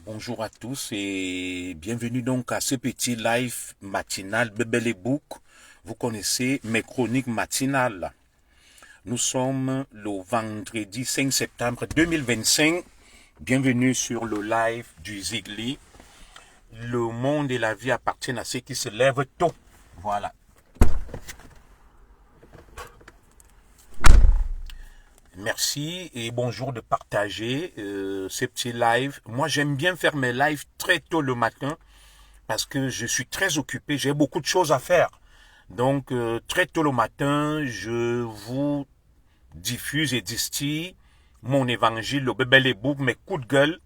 Bonjour à tous et bienvenue donc à ce petit live matinal Bebele Book. Vous connaissez mes chroniques matinales. Nous sommes le vendredi 5 septembre 2025. Bienvenue sur le live du Zigli. Le monde et la vie appartiennent à ceux qui se lèvent tôt. Voilà. Merci et bonjour de partager ces petits lives. Moi, j'aime bien faire mes lives très tôt le matin parce que je suis très occupé, j'ai beaucoup de choses à faire. Donc, très tôt le matin, je vous diffuse et distille mon évangile, le bébé les boucs, mes coups de gueule,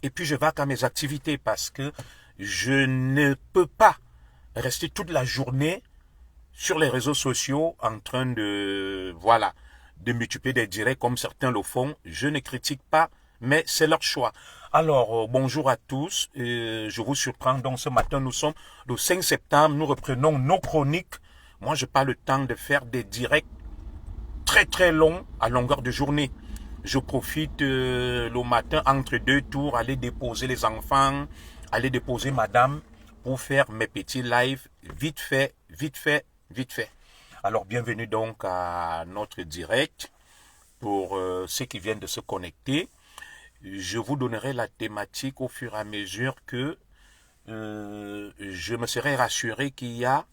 et puis je vais à mes activités parce que je ne peux pas rester toute la journée sur les réseaux sociaux en train de multiplier des directs comme certains le font. Je ne critique pas, mais c'est leur choix. Alors, bonjour à tous. Je vous surprends. Donc, ce matin, nous sommes le 5 septembre. Nous reprenons nos chroniques. Moi, je n'ai pas le temps de faire des directs très, très longs à longueur de journée. Je profite le matin entre deux tours, aller déposer les enfants, aller déposer madame pour faire mes petits lives vite fait, vite fait, vite fait. Alors, bienvenue donc à notre direct pour ceux qui viennent de se connecter. Je vous donnerai la thématique au fur et à mesure que je me serai rassuré qu'il y a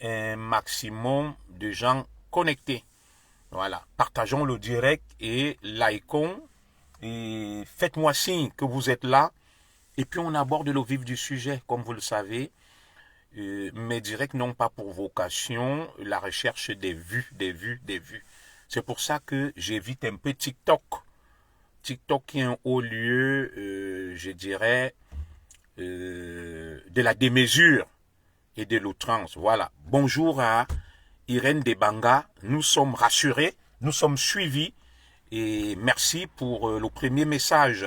un maximum de gens connectés. Voilà. Partageons le direct et likons et faites-moi signe que vous êtes là. Et puis on aborde le vif du sujet, comme vous le savez. Mes directs n'ont pas pour vocation la recherche des vues, des vues, des vues. C'est pour ça que j'évite un peu TikTok. TikTok qui est un haut lieu, je dirais, de la démesure et de l'outrance. Voilà. Bonjour à Irène Debanga. Nous sommes rassurés, nous sommes suivis et merci pour le premier message.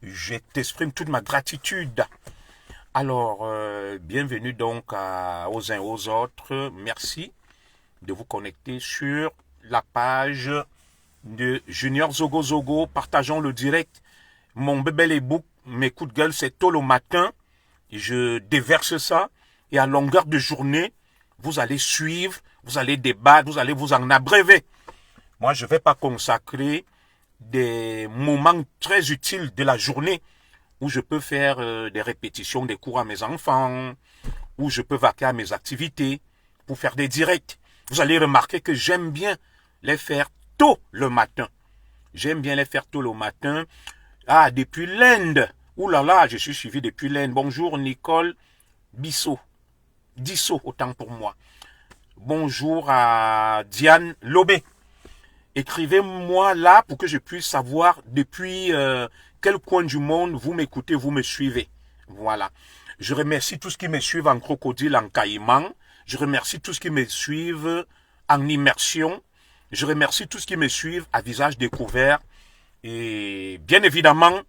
Je t'exprime toute ma gratitude. Alors, bienvenue donc aux uns et aux autres. Merci de vous connecter sur la page de Junior Zogo Zogo. Partageons le direct. Mon bébé les boucs, mes coups de gueule, c'est tôt le matin. Je déverse ça. Et à longueur de journée, vous allez suivre, vous allez débattre, vous allez vous en abreuver. Moi, je ne vais pas consacrer des moments très utiles de la journée où je peux faire des répétitions des cours à mes enfants, où je peux vaquer à mes activités pour faire des directs. Vous allez remarquer que j'aime bien les faire tôt le matin. J'aime bien les faire tôt le matin. Ah, depuis l'Inde. Ouh là là, je suis suivi depuis l'Inde. Bonjour Nicole Bissot. Dissot, autant pour moi. Bonjour à Diane Lobé. Écrivez-moi là pour que je puisse savoir depuis quel coin du monde vous m'écoutez, vous me suivez. Voilà. Je remercie tous qui me suivent en crocodile, en caïman. Je remercie tous qui me suivent en immersion. Je remercie tous qui me suivent à visage découvert. Et bien évidemment,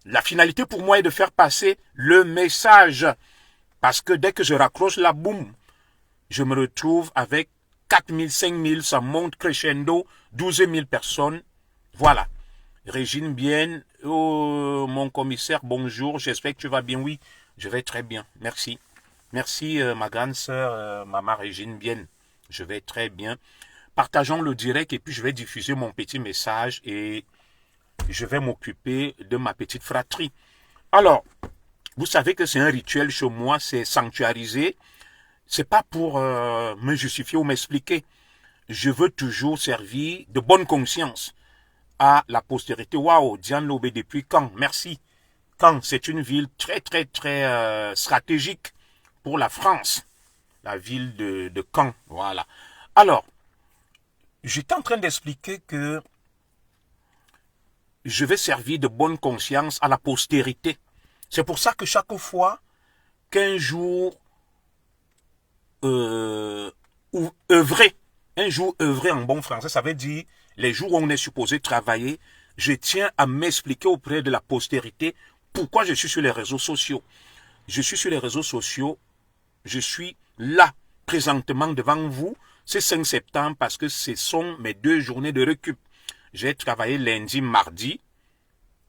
la finalité pour moi est de faire passer le message. Parce que dès que je raccroche la boum, je me retrouve avec 4000, 5000, ça monte crescendo, 12 000 personnes. Voilà. Régine Bien, oh, mon commissaire, bonjour, j'espère que tu vas bien. Oui, je vais très bien, merci. Merci ma grande sœur, maman Régine Bien, je vais très bien. Partageons le direct et puis je vais diffuser mon petit message et je vais m'occuper de ma petite fratrie. Alors, vous savez que c'est un rituel chez moi, c'est sanctuarisé. C'est pas pour me justifier ou m'expliquer. Je veux toujours servir de bonne conscience à la postérité. Waouh, Diane Lobé, depuis Caen, merci. Caen, c'est une ville très, très, très stratégique pour la France. La ville de Caen, voilà. Alors, j'étais en train d'expliquer que je vais servir de bonne conscience à la postérité. C'est pour ça que chaque fois qu'un jour œuvrer, un jour œuvrer en bon français, ça veut dire les jours où on est supposé travailler, je tiens à m'expliquer auprès de la postérité pourquoi je suis sur les réseaux sociaux. Je suis sur les réseaux sociaux, je suis là, présentement devant vous, c'est 5 septembre parce que ce sont mes 2 journées de récup. J'ai travaillé lundi, mardi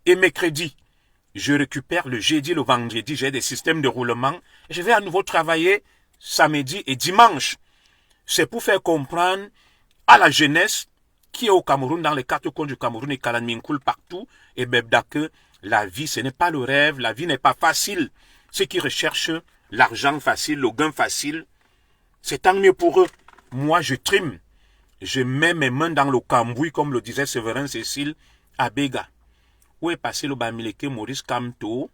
et mercredi. je récupère le jeudi, le vendredi, j'ai des systèmes de roulement. Je vais à nouveau travailler samedi et dimanche. C'est pour faire comprendre à la jeunesse qui est au Cameroun, dans les 4 coins du Cameroun et Kalanminkoul partout, et Bebda, que la vie, ce n'est pas le rêve, la vie n'est pas facile. Ceux qui recherchent l'argent facile, le gain facile, c'est tant mieux pour eux. Moi, je trime. Je mets mes mains dans le cambouis, comme le disait Séverin Cécile à Béga. Où est passé le Bamileke Maurice Kamto,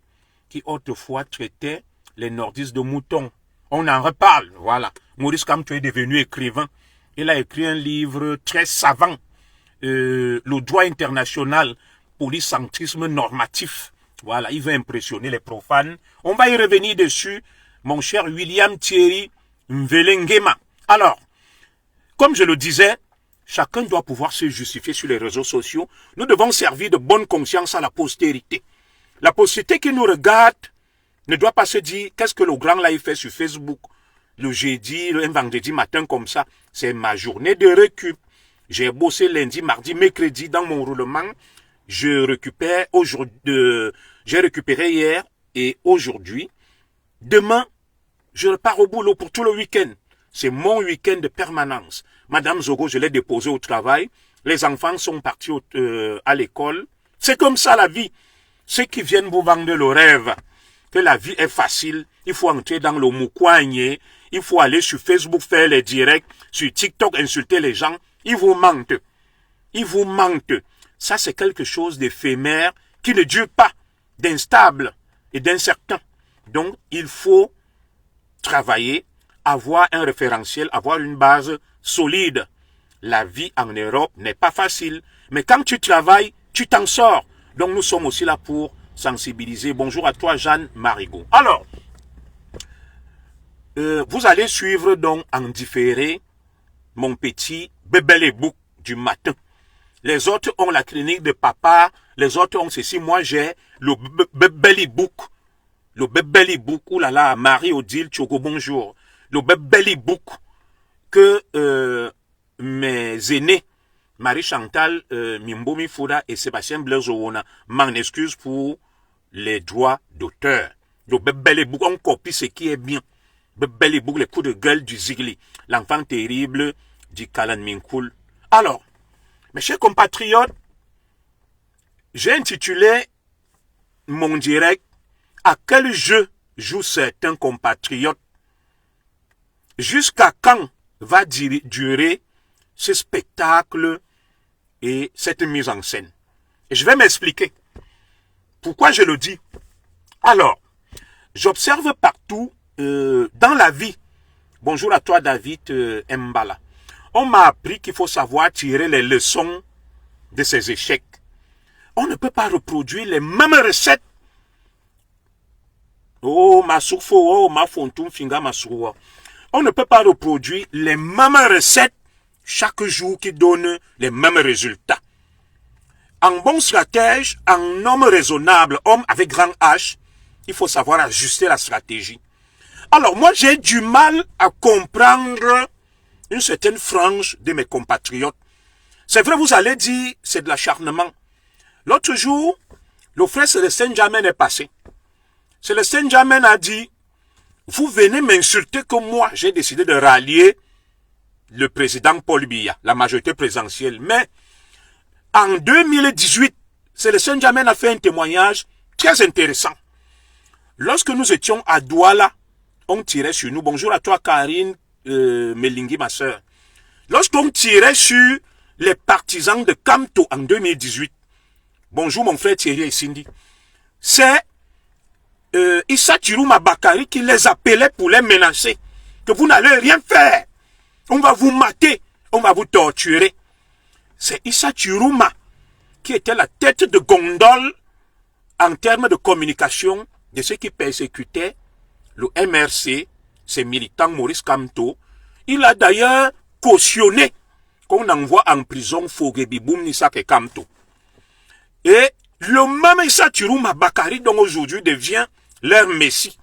qui autrefois traitait les nordistes de moutons. On en reparle, voilà. Maurice Kamto est devenu écrivain. Il a écrit un livre très savant, le droit international, polycentrisme normatif. Voilà, il veut impressionner les profanes. On va y revenir dessus, mon cher William Thierry Mvelengema. Alors, comme je le disais, chacun doit pouvoir se justifier sur les réseaux sociaux. Nous devons servir de bonne conscience à la postérité. La postérité qui nous regarde ne doit pas se dire qu'est-ce que le grand là il fait sur Facebook le jeudi, un vendredi matin comme ça. C'est ma journée de récup. J'ai bossé lundi, mardi, mercredi dans mon roulement. Je récupère aujourd'hui, j'ai récupéré hier et aujourd'hui. Demain, je repars au boulot pour tout le week-end. C'est mon week-end de permanence. Madame Zogo, je l'ai déposée au travail. Les enfants sont partis à l'école. C'est comme ça la vie. Ceux qui viennent vous vendre le rêve, que la vie est facile, il faut entrer dans le moukoigné, il faut aller sur Facebook faire les directs, sur TikTok insulter les gens, ils vous mentent. Ils vous mentent. Ça, c'est quelque chose d'éphémère qui ne dure pas, d'instable et d'incertain. Donc, il faut travailler, avoir un référentiel, avoir une base solide. La vie en Europe n'est pas facile, mais quand tu travailles, tu t'en sors. Donc, nous sommes aussi là pour sensibiliser. Bonjour à toi, Jeanne Marigot. Alors, vous allez suivre donc en différé mon petit bébé book du matin. Les autres ont la clinique de papa, les autres ont ceci. Moi, j'ai le bébé book. Le bébé book, oulala, Marie-Odile Tchogo, bonjour. Le bébé book que mes aînés, Marie-Chantal Mimbomi Fouda et Sébastien Blaise-Owona, m'en excuse pour les droits d'auteur. Le bébé book, on copie ce qui est bien. Bébé book, les coups de gueule du Zigli, l'enfant terrible du Kalanminkoul. Alors, mes chers compatriotes, j'ai intitulé mon direct « À quel jeu jouent certains compatriotes ?» Jusqu'à quand va durer ce spectacle et cette mise en scène? Et je vais m'expliquer. Pourquoi je le dis? Alors, j'observe partout dans la vie. Bonjour à toi David Mbala. On m'a appris qu'il faut savoir tirer les leçons de ces échecs. On ne peut pas reproduire les mêmes recettes. Oh, ma soufo, oh, ma fontoum, finga, ma soua. On ne peut pas reproduire les mêmes recettes chaque jour qui donnent les mêmes résultats. En bon stratège, en homme raisonnable, homme avec grand H, il faut savoir ajuster la stratégie. Alors moi, j'ai du mal à comprendre une certaine frange de mes compatriotes. C'est vrai, vous allez dire, c'est de l'acharnement. L'autre jour, le frère Célestin Jamen est passé. Célestin Jamen a dit, vous venez m'insulter que moi, j'ai décidé de rallier le président Paul Biya, la majorité présidentielle. Mais en 2018, Célestin Jamen a fait un témoignage très intéressant. Lorsque nous étions à Douala, on tirait sur nous. Bonjour à toi Karine Melingi, ma soeur. Lorsqu'on tirait sur les partisans de Kamto en 2018, bonjour mon frère Thierry et Cindy, c'est Issa Chirouma Bakari qui les appelait pour les menacer. Que vous n'allez rien faire. On va vous mater. On va vous torturer. C'est Issa Chirouma qui était la tête de gondole en termes de communication de ceux qui persécutaient le MRC, ses militants Maurice Kamto. Il a d'ailleurs cautionné qu'on envoie en prison Fogebi Boum Nisak et Kamto. Et le même Issa Chirouma Bakari dont aujourd'hui devient leur messie.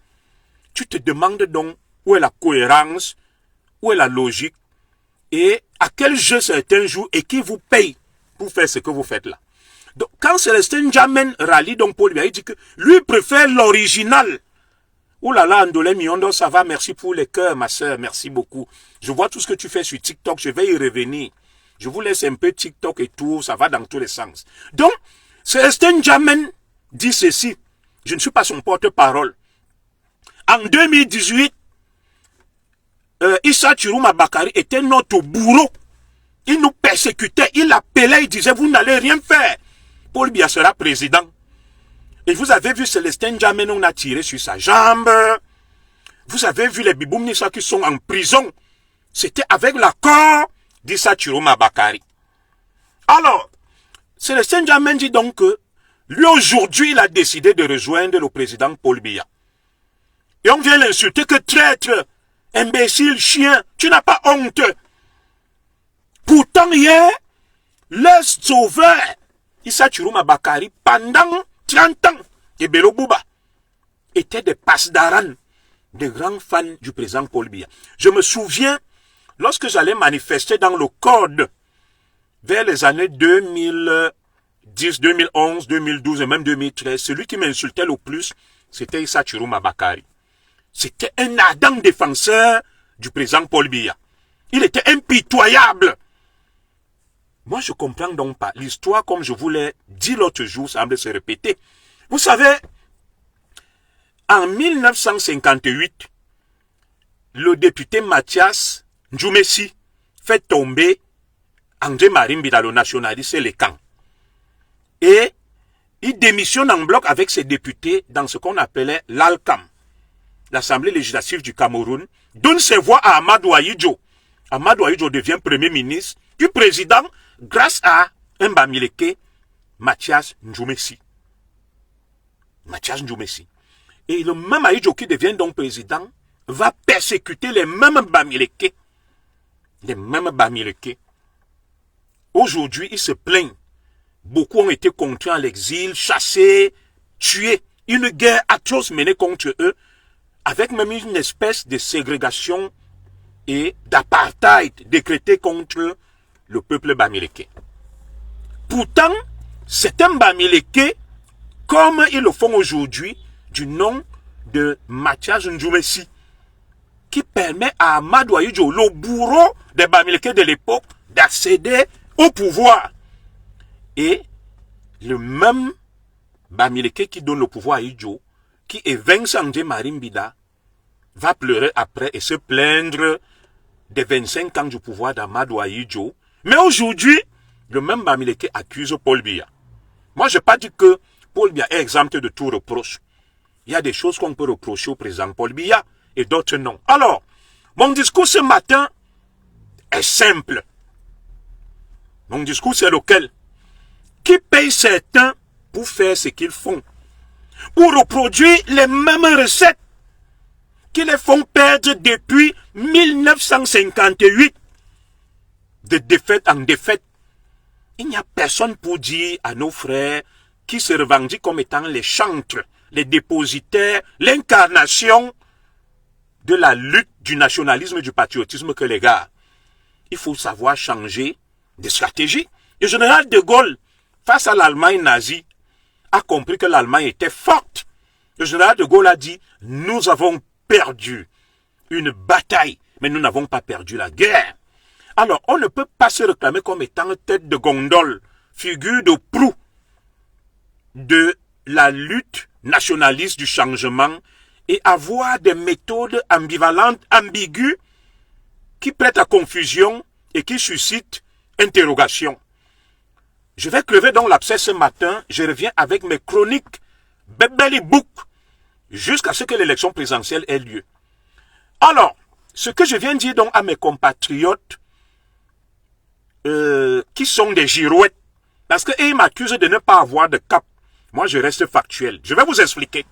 Tu te demandes donc où est la cohérence, où est la logique et à quel jeu certains jouent et qui vous paye pour faire ce que vous faites là. Donc, quand Célestin Djamen rallie donc Paul Biya, il dit que lui préfère l'original. Ouh là là, Andolé Miondo, ça va, merci pour les cœurs, ma soeur, merci beaucoup. Je vois tout ce que tu fais sur TikTok, je vais y revenir. Je vous laisse un peu TikTok et tout, ça va dans tous les sens. Donc, Célestin Djamen dit ceci, je ne suis pas son porte-parole. En 2018, Issa Chirouma Bakari était notre bourreau. Il nous persécutait, il appelait, il disait, vous n'allez rien faire. Paul Biya sera président. Et vous avez vu Célestin Djamen, on a tiré sur sa jambe. Vous avez vu les Biboum Nissa qui sont en prison. C'était avec l'accord d'Issa Chirouma Bakari. Alors, Célestin Djamen dit donc que lui aujourd'hui, il a décidé de rejoindre le président Paul Biya. Et on vient l'insulter que traître, imbécile, chien, tu n'as pas honte. Pourtant, hier, le sauveur, Issa Chirouma Bakari, pendant 30 ans, et Bello Bouba, étaient des pasdaran, des grands fans du président Paul Biya. Je me souviens, lorsque j'allais manifester dans le code, vers les années 2010, 2011, 2012 et même 2013, celui qui m'insultait le plus, c'était Issa Chirouma Bakari. C'était un ardent défenseur du président Paul Biya. Il était impitoyable. Moi, je ne comprends donc pas. L'histoire, comme je vous l'ai dit l'autre jour, semble se répéter. Vous savez, en 1958, le député Mathias Ndjoumessi fait tomber André Marimbida, le nationaliste et les camps. Et il démissionne en bloc avec ses députés dans ce qu'on appelait l'ALCAM, l'Assemblée législative du Cameroun, donne ses voix à Amadou Ahidjo. Amadou Ahidjo devient premier ministre, puis président, grâce à un Bamileke, Mathias Ndjoumessi. Mathias Ndjoumessi. Et le même Ahidjo qui devient donc président va persécuter les mêmes Bamileke. Les mêmes Bamileke. Aujourd'hui, ils se plaignent. Beaucoup ont été contraints à l'exil, chassés, tués. Une guerre atroce menée contre eux, avec même une espèce de ségrégation et d'apartheid décrétée contre le peuple bamileke. Pourtant, c'est un Bamileke, comme ils le font aujourd'hui, du nom de Mathias Ndjoumessi, qui permet à Amadou Ahidjo, le bourreau des Bamileke de l'époque, d'accéder au pouvoir. Et le même Bamileke qui donne le pouvoir à Ahidjo, qui évince André Marimbida, va pleurer après et se plaindre des 25 ans du pouvoir d'Amadou Ahidjo. Mais aujourd'hui, le même Bamileke accuse Paul Biya. Moi, je n'ai pas dit que Paul Biya est exempt de tout reproche. Il y a des choses qu'on peut reprocher au président Paul Biya et d'autres non. Alors, mon discours ce matin est simple. Mon discours, c'est lequel? Qui paye certains pour faire ce qu'ils font? Pour reproduire les mêmes recettes qui les font perdre depuis 1958, de défaite en défaite. Il n'y a personne pour dire à nos frères qui se revendiquent comme étant les chantres, les dépositaires, l'incarnation de la lutte du nationalisme et du patriotisme que les gars. Il faut savoir changer de stratégie. Le général de Gaulle, face à l'Allemagne nazie, a compris que l'Allemagne était forte. Le général de Gaulle a dit, nous avons perdu une bataille, mais nous n'avons pas perdu la guerre. Alors, on ne peut pas se réclamer comme étant tête de gondole, figure de proue de la lutte nationaliste du changement et avoir des méthodes ambivalentes, ambiguës, qui prêtent à confusion et qui suscitent interrogation. Je vais crever dans l'abcès ce matin, je reviens avec mes chroniques Bebeli Book, jusqu'à ce que l'élection présidentielle ait lieu. Alors, ce que je viens de dire donc à mes compatriotes, qui sont des girouettes, parce qu'ils m'accusent de ne pas avoir de cap. Moi, je reste factuel. Je vais vous expliquer.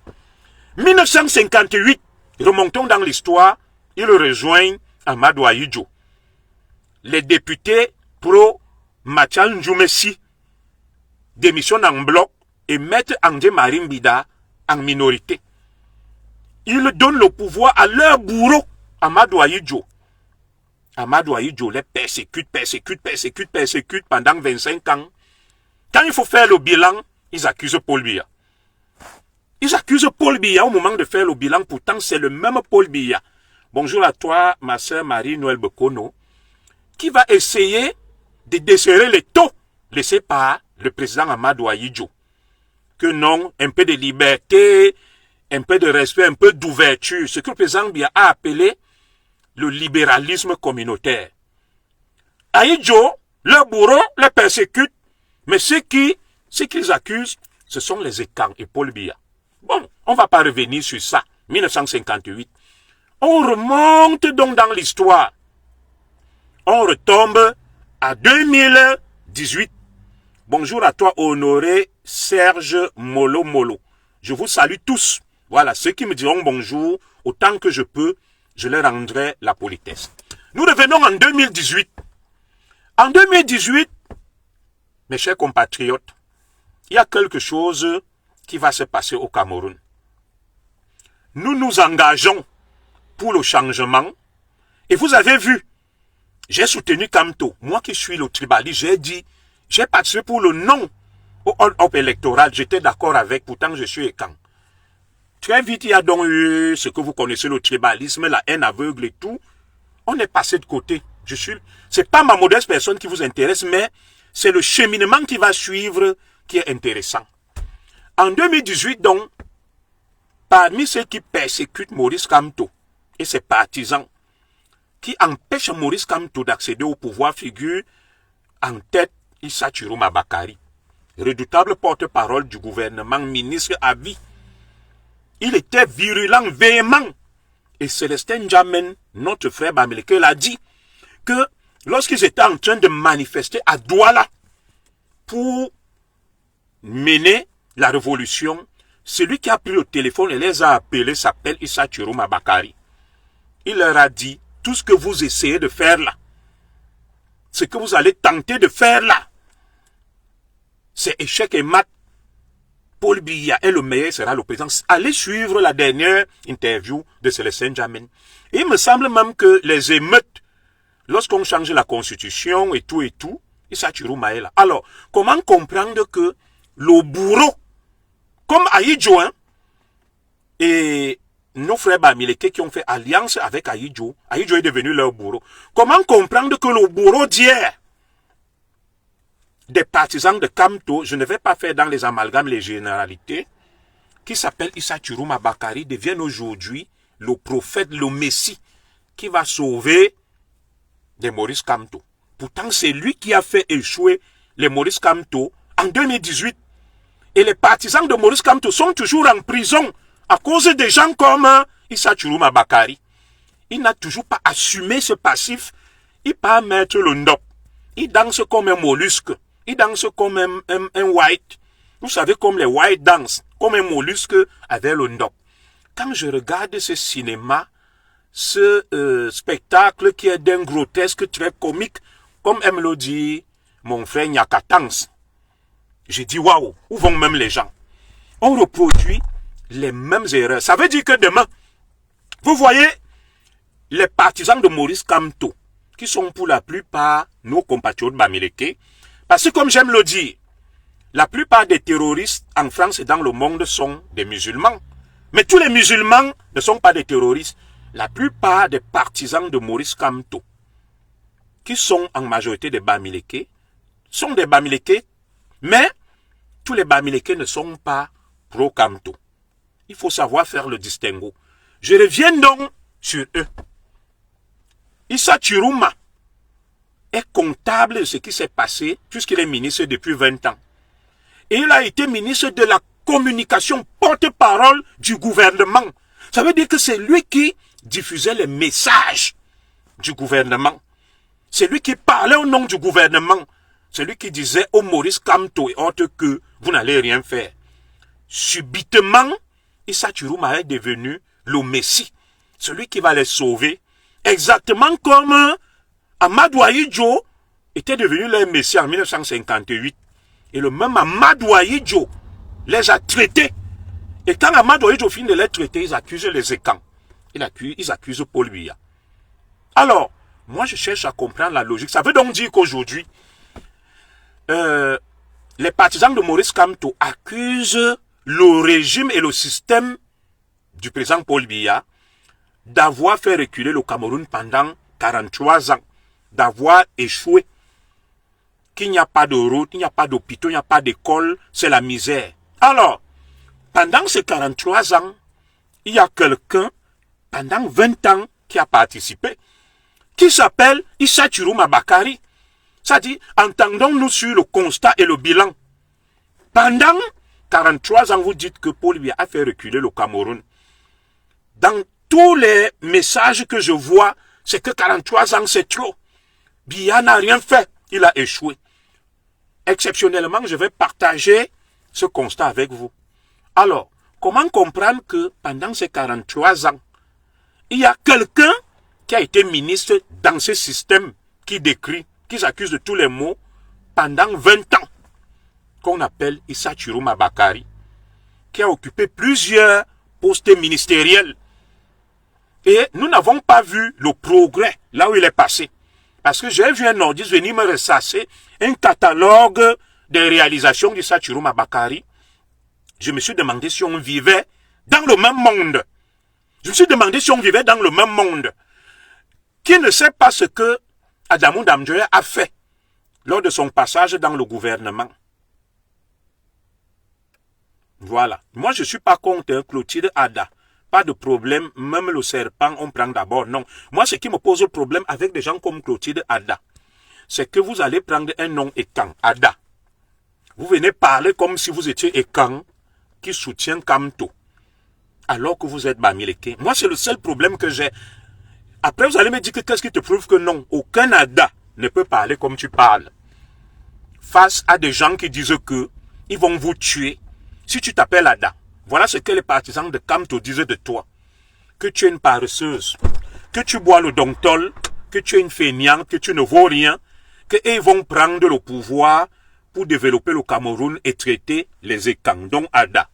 1958, remontons dans l'histoire, ils rejoignent Amadou Ahidjo. Les députés pro Mathias Ndjoumessi démissionnent en bloc et mettent André Marimbida en minorité. Ils donnent le pouvoir à leur bourreau, Amadou Ahidjo. Amadou Ahidjo les persécute pendant 25 ans. Quand il faut faire le bilan, ils accusent Paul Biya. Ils accusent Paul Biya au moment de faire le bilan, pourtant c'est le même Paul Biya. Bonjour à toi, ma sœur Marie-Noël Bekono, qui va essayer de desserrer les taux laissés par le président Amadou Ahidjo. Que non, un peu de liberté, un peu de respect, un peu d'ouverture, ce que le président Biya a appelé le libéralisme communautaire. Ahidjo, leurs bourreaux les persécutent, mais ceux qu'ils accusent, ce sont les écans et Paul Biya. Bon, on ne va pas revenir sur ça. 1958. On remonte donc dans l'histoire. On retombe à 2018. Bonjour à toi, Honoré Serge Molo Molo. Je vous salue tous. Voilà, ceux qui me diront bonjour, autant que je peux, je leur rendrai la politesse. Nous revenons en 2018. En 2018, mes chers compatriotes, il y a quelque chose qui va se passer au Cameroun. Nous nous engageons pour le changement. Et vous avez vu, j'ai soutenu Kamto. Moi qui suis le tribaliste, j'ai dit, j'ai participé pour le non au hold-up électoral. J'étais d'accord avec, pourtant je suis écan. Très vite, il y a donc eu ce que vous connaissez, le tribalisme, la haine aveugle et tout. On est passé de côté. C'est pas ma modeste personne qui vous intéresse, mais c'est le cheminement qui va suivre qui est intéressant. En 2018, donc, parmi ceux qui persécutent Maurice Kamto et ses partisans, qui empêchent Maurice Kamto d'accéder au pouvoir, figure en tête Issa Chiroma Bakari, redoutable porte-parole du gouvernement, ministre à vie. Il était virulent, véhément. Et Célestin Djamen, notre frère Bamileke, l'a dit que lorsqu'ils étaient en train de manifester à Douala pour mener la révolution, celui qui a pris le téléphone et les a appelés s'appelle Issa Chiroma Bakari. Il leur a dit, tout ce que vous essayez de faire là, ce que vous allez tenter de faire là, c'est échec et mat. Paul Biya est le meilleur, sera le président. Allez suivre la dernière interview de Célestin Djamen. Et il me semble même que les émeutes, lorsqu'on change la constitution et tout, Issa Chiroma est là. Alors, comment comprendre que le bourreau, comme Ahidjo, et nos frères Bamileke qui ont fait alliance avec Ahidjo, Ahidjo est devenu leur bourreau. Comment comprendre que le bourreau d'hier, des partisans de Kamto, je ne vais pas faire dans les amalgames les généralités, qui s'appelle Issa Chiroma Bakari, devienne aujourd'hui le prophète, le messie, qui va sauver des Maurice Kamto. Pourtant, c'est lui qui a fait échouer les Maurice Kamto en 2018. Et les partisans de Maurice Kamto sont toujours en prison à cause des gens comme Issa Chiroma Bakari. Il n'a toujours pas assumé ce passif. Il peut mettre le ndop. Il danse comme un mollusque. Il danse comme un white. Vous savez, comme les white dansent, comme un mollusque avec le ndop. Quand je regarde ce cinéma, ce spectacle qui est d'un grotesque très comique, comme aime le dit mon frère Nyakatans, j'ai dit waouh, où vont même les gens? On reproduit les mêmes erreurs. Ça veut dire que demain, vous voyez, les partisans de Maurice Kamto, qui sont pour la plupart nos compatriotes Bamileke, parce que comme j'aime le dire, la plupart des terroristes en France et dans le monde sont des musulmans. Mais tous les musulmans ne sont pas des terroristes. La plupart des partisans de Maurice Kamto, qui sont en majorité des Bamileke, sont des Bamileke, mais tous les Bamileke ne sont pas pro-Kamto. Il faut savoir faire le distinguo. Je reviens donc sur eux. Issa Chiroma est comptable de ce qui s'est passé puisqu'il est ministre depuis 20 ans. Et il a été ministre de la communication, porte-parole du gouvernement. Ça veut dire que c'est lui qui diffusait les messages du gouvernement. C'est lui qui parlait au nom du gouvernement. C'est lui qui disait au Maurice Kamto et autres que vous n'allez rien faire. Subitement, Issa Chiroma est devenu le messie, celui qui va les sauver. Exactement comme Amadou Ahidjo était devenu leur messie en 1958. Et le même Amadou Ahidjo les a traités. Et quand Amadou Ahidjo finit de les traiter, ils accusent les écans. Ils accusent Paul Biya. Alors, moi je cherche à comprendre la logique. Ça veut donc dire qu'aujourd'hui, les partisans de Maurice Kamto accusent le régime et le système du président Paul Biya d'avoir fait reculer le Cameroun pendant 43 ans, d'avoir échoué, qu'il n'y a pas de route, il n'y a pas d'hôpitaux, il n'y a pas d'école, c'est la misère. Alors, pendant ces 43 ans, il y a quelqu'un, pendant 20 ans, qui a participé, qui s'appelle Issa Chiruma Bakari. C'est-à-dire, entendons-nous sur le constat et le bilan. Pendant 43 ans, vous dites que Paul Biya a fait reculer le Cameroun. Dans tous les messages que je vois, c'est que 43 ans, c'est trop. Biya n'a rien fait. Il a échoué. Exceptionnellement, je vais partager ce constat avec vous. Alors, comment comprendre que pendant ces 43 ans, il y a quelqu'un qui a été ministre dans ce système qui décrit, qui s'accuse de tous les maux, pendant 20 ans, qu'on appelle Issa Chiruma Bakari, qui a occupé plusieurs postes ministériels. Et nous n'avons pas vu le progrès là où il est passé. Parce que j'ai vu un nordiste venir me ressasser un catalogue des réalisations d'Issa Chiruma Bakari. Je me suis demandé si on vivait dans le même monde. Je me suis demandé si on vivait dans le même monde. Qui ne sait pas ce que Adamou Damdjoye a fait lors de son passage dans le gouvernement. Voilà. Moi, je ne suis pas contre Clotilde Ada. Pas de problème, même le serpent, on prend d'abord. Non. Moi, ce qui me pose problème avec des gens comme Clotilde Ada, c'est que vous allez prendre un nom Ekan, Ada. Vous venez parler comme si vous étiez Ekan qui soutient Kamto, alors que vous êtes Bamileke. Moi, c'est le seul problème que j'ai. Après, vous allez me dire que qu'est-ce qui te prouve que non, aucun Ada ne peut parler comme tu parles. Face à des gens qui disent que ils vont vous tuer si tu t'appelles Ada. Voilà ce que les partisans de Kamto disaient de toi. Que tu es une paresseuse, que tu bois le donctol, que tu es une feignante, que tu ne vaux rien, qu'ils vont prendre le pouvoir pour développer le Cameroun et traiter les Ekang, dont Ada.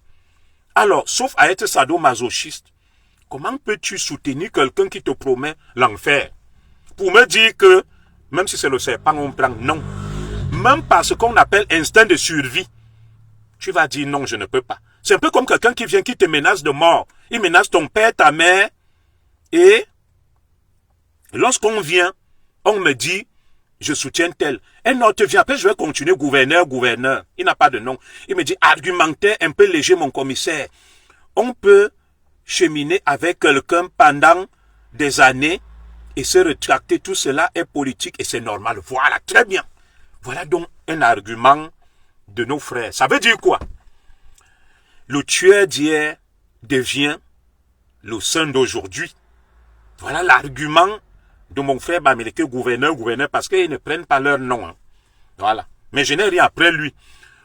Alors, sauf à être sadomasochiste, comment peux-tu soutenir quelqu'un qui te promet l'enfer? Pour me dire que, même si c'est le serpent, on prend, non. Même par ce qu'on appelle instinct de survie, tu vas dire non, je ne peux pas. C'est un peu comme quelqu'un qui vient, qui te menace de mort. Il menace ton père, ta mère. Et lorsqu'on vient, on me dit, je soutiens tel. Un autre vient, après je vais continuer gouverneur. Il n'a pas de nom. Il me dit, argumentaire un peu léger, mon commissaire. On peut cheminer avec quelqu'un pendant des années et se rétracter. Tout cela est politique et c'est normal. Voilà, très bien. Voilà donc un argument de nos frères. Ça veut dire quoi? Le tueur d'hier devient le saint d'aujourd'hui. Voilà l'argument de mon frère Bamileke, gouverneur, parce qu'ils ne prennent pas leur nom. Hein. Voilà. Mais je n'ai rien après lui.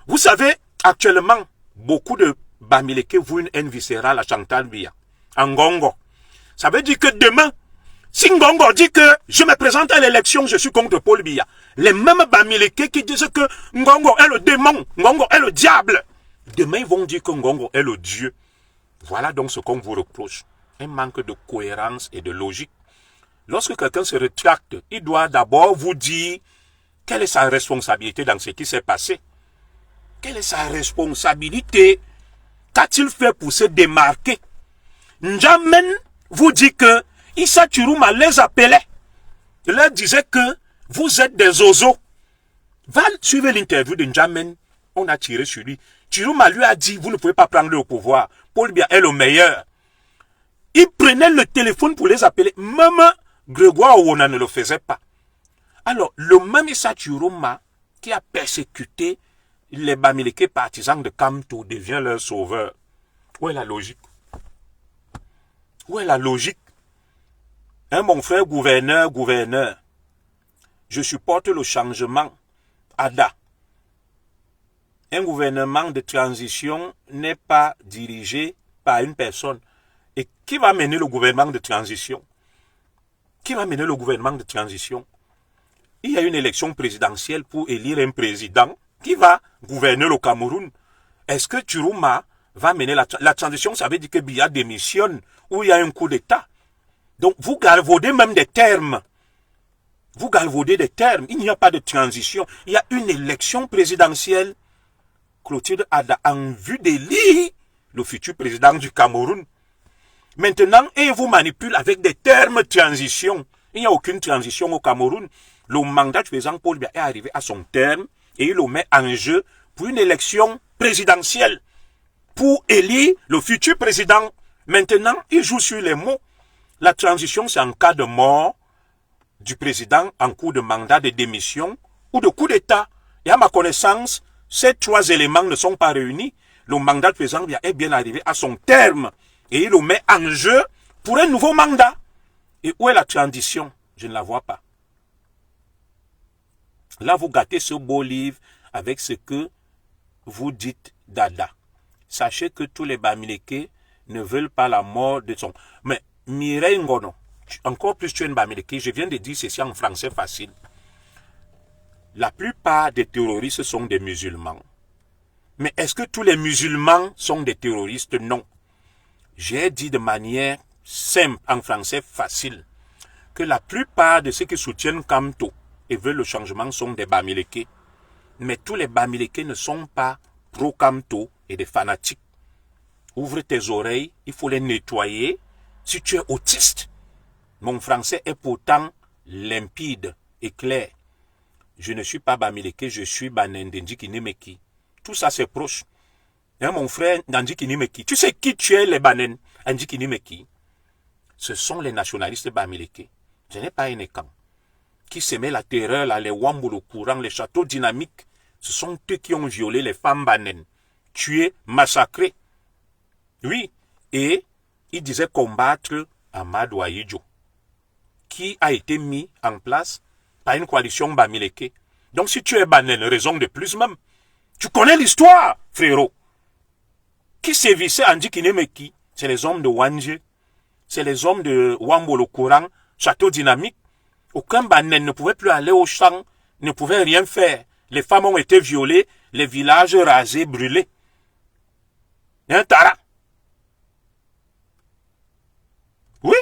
Vous savez, actuellement, beaucoup de Bamileke vouent une haine viscérale à Chantal Biya, en Ngongo. Ça veut dire que demain, si Ngongo dit que je me présente à l'élection, je suis contre Paul Biya, les mêmes Bamileke qui disent que Ngongo est le démon, Ngongo est le diable, demain ils vont dire que Ngongo est le Dieu. Voilà donc ce qu'on vous reproche. Un manque de cohérence et de logique. Lorsque quelqu'un se rétracte, il doit d'abord vous dire quelle est sa responsabilité dans ce qui s'est passé. Quelle est sa responsabilité? Qu'a-t-il fait pour se démarquer? N'Djamen vous dit que Issa Chiruma les appelait. Il leur disait que vous êtes des oiseaux. Va suivre l'interview de N'Djamen. On a tiré sur lui. Chiruma lui a dit, vous ne pouvez pas prendre le pouvoir. Paul Biya est le meilleur. Il prenait le téléphone pour les appeler. Même Grégoire Ouona ne le faisait pas. Alors, le même Issa Chiruma qui a persécuté les Bamileke partisans de Kamto devient leur sauveur. Où est la logique? Où est la logique? Hein, mon frère gouverneur, je supporte le changement. Ada. Un gouvernement de transition n'est pas dirigé par une personne. Et qui va mener le gouvernement de transition? Qui va mener le gouvernement de transition? Il y a une élection présidentielle pour élire un président qui va gouverner le Cameroun. Est-ce que Chiruma va mener la transition? Ça veut dire que Biya démissionne ou il y a un coup d'État. Donc vous galvaudez même des termes. Vous galvaudez des termes. Il n'y a pas de transition. Il y a une élection présidentielle Clotilde Ada en vue d'élire le futur président du Cameroun. Maintenant, il vous manipule avec des termes transition. Il n'y a aucune transition au Cameroun. Le mandat du président Paul Biya est arrivé à son terme et il le met en jeu pour une élection présidentielle, pour élire le futur président. Maintenant, il joue sur les mots. La transition, c'est en cas de mort du président en cours de mandat, de démission ou de coup d'État. Et à ma connaissance, ces trois éléments ne sont pas réunis. Le mandat du président est bien arrivé à son terme et il le met en jeu pour un nouveau mandat. Et où est la transition? Je ne la vois pas. Là, vous gâtez ce beau livre avec ce que vous dites Dada. Sachez que tous les Bamileke ne veulent pas la mort de son... Mais Mireille Ngono, encore plus tu es une Bamileke, je viens de dire ceci en français facile. La plupart des terroristes sont des musulmans. Mais est-ce que tous les musulmans sont des terroristes? Non. J'ai dit de manière simple, en français facile, que la plupart de ceux qui soutiennent Kamto et veulent le changement sont des Bamileke. Mais tous les Bamileke ne sont pas pro-Kamto et des fanatiques. Ouvre tes oreilles, il faut les nettoyer. Si tu es autiste, mon français est pourtant limpide et clair. Je ne suis pas Bamileke, je suis Banendenji Kinemeki. Tout ça c'est proche. Hein, mon frère Nandi Kinimeki. Tu sais qui tu es les Banen? Nandi Kinimeki. Ce sont les nationalistes Bamileke. Je n'ai pas un écran. Qui s'aimaient la terreur, là, les Wambou, courant, les châteaux dynamiques. Ce sont eux qui ont violé les femmes Banen. Tués, massacrés. Oui. Et ils disaient combattre Amadou Ahidjo, qui a été mis en place par une coalition Bamileke. Donc si tu es Banen, raison de plus même. Tu connais l'histoire, frérot. Qui sévissait Nandi Kinemeki? C'est les hommes de Wanje. C'est les hommes de Wambolo Courant, château dynamique. Aucun Banen ne pouvait plus aller au champ, ne pouvait rien faire. Les femmes ont été violées, les villages rasés, brûlés. Un tara. Oui.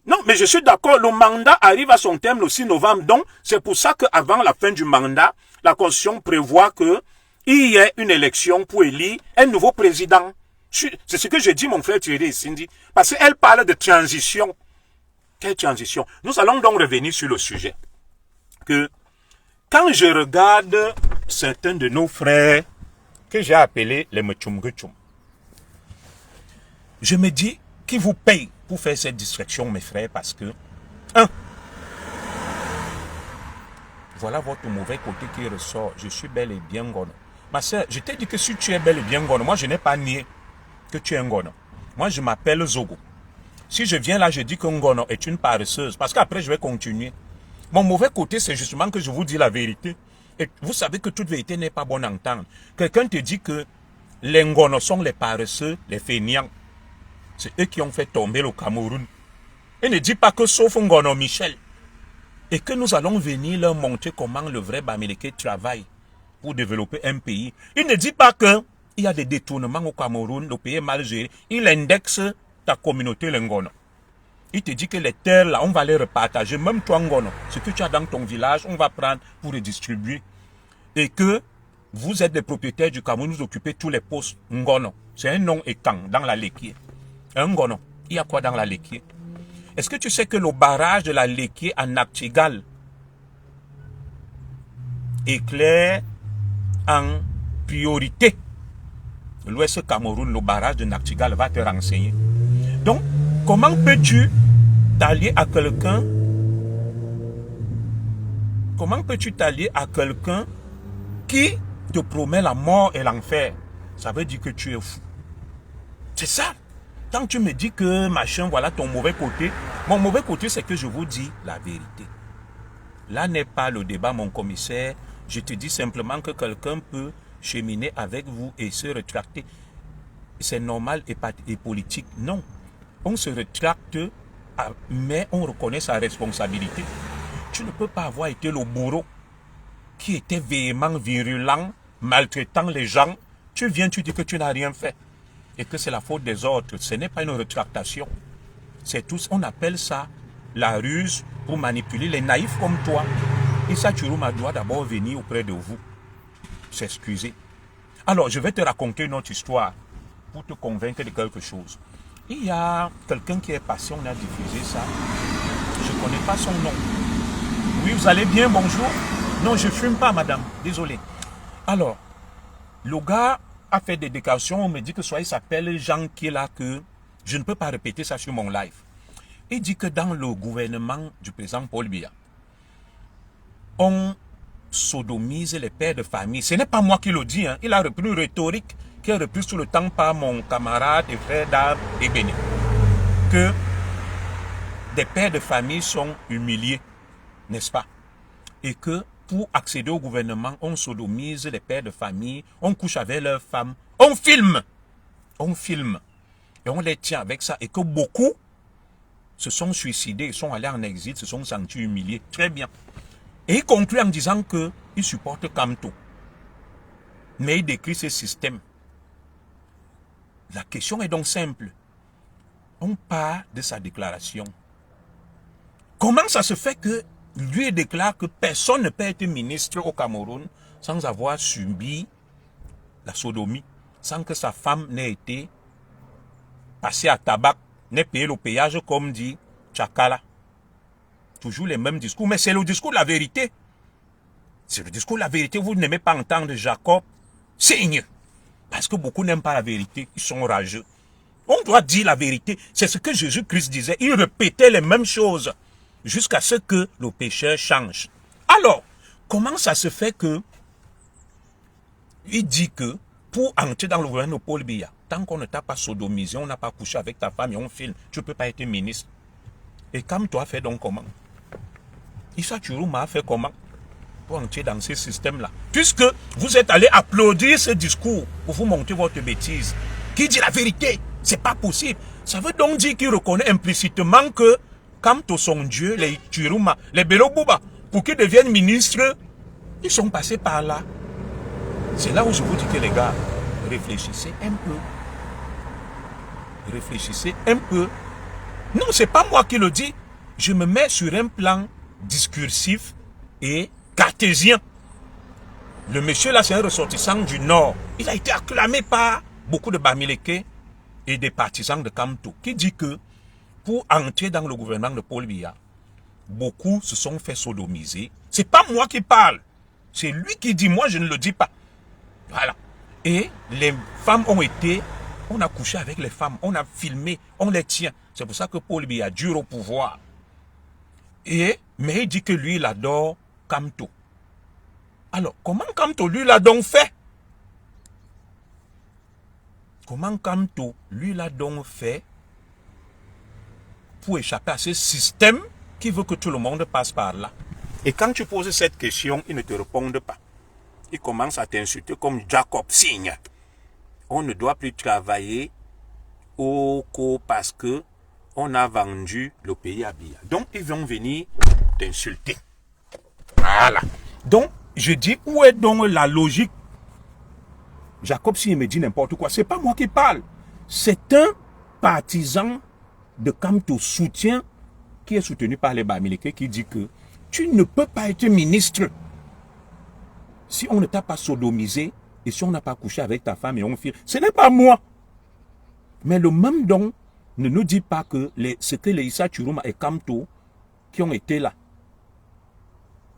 Non, mais je suis d'accord, le mandat arrive à son terme le 6 novembre. Donc, c'est pour ça qu'avant la fin du mandat, la Constitution prévoit qu'il y ait une élection pour élire un nouveau président. C'est ce que je dis, mon frère Thierry Cindy. Parce qu'elle parle de transition. Quelle transition? Nous allons donc revenir sur le sujet. Que quand je regarde certains de nos frères que j'ai appelés les Mchumguchum, je me dis qui vous paye pour faire cette distraction, mes frères, parce que, voilà votre mauvais côté qui ressort. Je suis bel et bien Ngono. Ma soeur, je t'ai dit que si tu es bel et bien Ngono, moi je n'ai pas nié que tu es Ngono. Moi je m'appelle Zogo. Si je viens là, je dis que Ngono est une paresseuse, parce qu'après je vais continuer. Mon mauvais côté, c'est justement que je vous dis la vérité. Et vous savez que toute vérité n'est pas bonne à entendre. Quelqu'un te dit que les Ngono sont les paresseux, les fainéants. C'est eux qui ont fait tomber le Cameroun. Et ne dit pas que sauf Ngono Michel. Et que nous allons venir leur montrer comment le vrai Bamileke travaille pour développer un pays. Il ne dit pas que il y a des détournements au Cameroun, le pays est mal géré. Il indexe ta communauté, les Ngono. Il te dit que les terres, là, on va les repartager. Même toi, Ngono, ce que tu as dans ton village, on va prendre pour redistribuer. Et que vous êtes des propriétaires du Cameroun, vous occupez tous les postes Ngono. C'est un nom étant dans la Léquier. Un Ngono. Il y a quoi dans la Léquier? Est-ce que tu sais que le barrage de la Léquier à Naktigal éclaire en priorité l'Ouest Cameroun? Le barrage de Naktigal va te renseigner. Donc, comment peux-tu t'allier à quelqu'un? Comment peux-tu t'allier à quelqu'un qui te promet la mort et l'enfer? Ça veut dire que tu es fou. C'est ça. Quand tu me dis que machin, voilà ton mauvais côté. Mon mauvais côté, c'est que je vous dis la vérité. Là n'est pas le débat, mon commissaire. Je te dis simplement que quelqu'un peut cheminer avec vous et se rétracter. C'est normal et politique. Non. On se rétracte, mais on reconnaît sa responsabilité. Tu ne peux pas avoir été le bourreau qui était véhément, virulent, maltraitant les gens. Tu viens, tu dis que tu n'as rien fait et que c'est la faute des autres. Ce n'est pas une rétractation. C'est tout. On appelle ça la ruse pour manipuler les naïfs comme toi. Issa Tchourouma doit d'abord venir auprès de vous, s'excuser. Alors, je vais te raconter une autre histoire pour te convaincre de quelque chose. Il y a quelqu'un qui est passé, on a diffusé ça. Je ne connais pas son nom. Oui, vous allez bien, bonjour. Non, je ne fume pas, madame. Désolé. Alors, le gars a fait des déclarations. On me dit que soit il s'appelle Jean qui est là, que je ne peux pas répéter ça sur mon live. Il dit que dans le gouvernement du président Paul Biya, on sodomise les pères de famille. Ce n'est pas moi qui le dis. Hein. Il a repris une rhétorique qui est reprise tout le temps par mon camarade et frère d'armes et béni. Que des pères de famille sont humiliés, n'est-ce pas? Et que pour accéder au gouvernement, on sodomise les pères de famille, on couche avec leurs femmes, on filme, et on les tient avec ça, et que beaucoup se sont suicidés, sont allés en exil, se sont sentis humiliés. Très bien. Et il conclut en disant qu'il supporte Kamto. Mais il décrit ce système. La question est donc simple. On part de sa déclaration. Comment ça se fait que lui déclare que personne ne peut être ministre au Cameroun sans avoir subi la sodomie, sans que sa femme n'ait été passée à tabac, n'ait payé le péage comme dit Tchakala. Toujours les mêmes discours, mais c'est le discours de la vérité. C'est le discours de la vérité. Vous n'aimez pas entendre Jacob signe. Parce que beaucoup n'aiment pas la vérité, ils sont rageux. On doit dire la vérité. C'est ce que Jésus-Christ disait. Il répétait les mêmes choses jusqu'à ce que le pécheur change. Alors, comment ça se fait que il dit que pour entrer dans le gouvernement de Paul Biya, tant qu'on ne t'a pas sodomisé, on n'a pas couché avec ta femme et on filme, tu ne peux pas être ministre. Et comme toi, fait donc comment? Issa Chourouma a fait comment pour entrer dans ce système-là? Puisque vous êtes allé applaudir ce discours pour vous montrer votre bêtise. Qui dit la vérité? C'est pas possible. Ça veut donc dire qu'il reconnaît implicitement que quand son Dieu, les Chourouma, les Belobouba, pour qu'ils deviennent ministres, ils sont passés par là. C'est là où je vous dis que les gars, réfléchissez un peu. Réfléchissez un peu. Non, c'est pas moi qui le dis. Je me mets sur un plan discursif et cartésien. Le monsieur là, c'est un ressortissant du Nord. Il a été acclamé par beaucoup de Bamileke et des partisans de Kamto, qui dit que pour entrer dans le gouvernement de Paul Biya, beaucoup se sont fait sodomiser. C'est pas moi qui parle. C'est lui qui dit, moi je ne le dis pas. Voilà. Et les femmes ont été, on a couché avec les femmes, on a filmé, on les tient. C'est pour ça que Paul Biya dure au pouvoir. Mais il dit que lui, il adore Kamto. Alors, comment Kamto, lui, l'a donc fait? Comment Kamto, lui, l'a donc fait pour échapper à ce système qui veut que tout le monde passe par là? Et quand tu poses cette question, ils ne te répondent pas. Ils commencent à t'insulter comme Jacob signe. On ne doit plus travailler au co parce que on a vendu le pays à Biya. Donc, ils vont venir t'insulter. Voilà. Donc, je dis, où est donc la logique? Jacob, s'il me dit n'importe quoi, c'est pas moi qui parle. C'est un partisan de Kamto soutien qui est soutenu par les Bamileke qui dit que tu ne peux pas être ministre si on ne t'a pas sodomisé et si on n'a pas couché avec ta femme et on fait. Ce n'est pas moi. Mais le même don ne nous dit pas que ce que les Issa Chourouma et Kamto qui ont été là,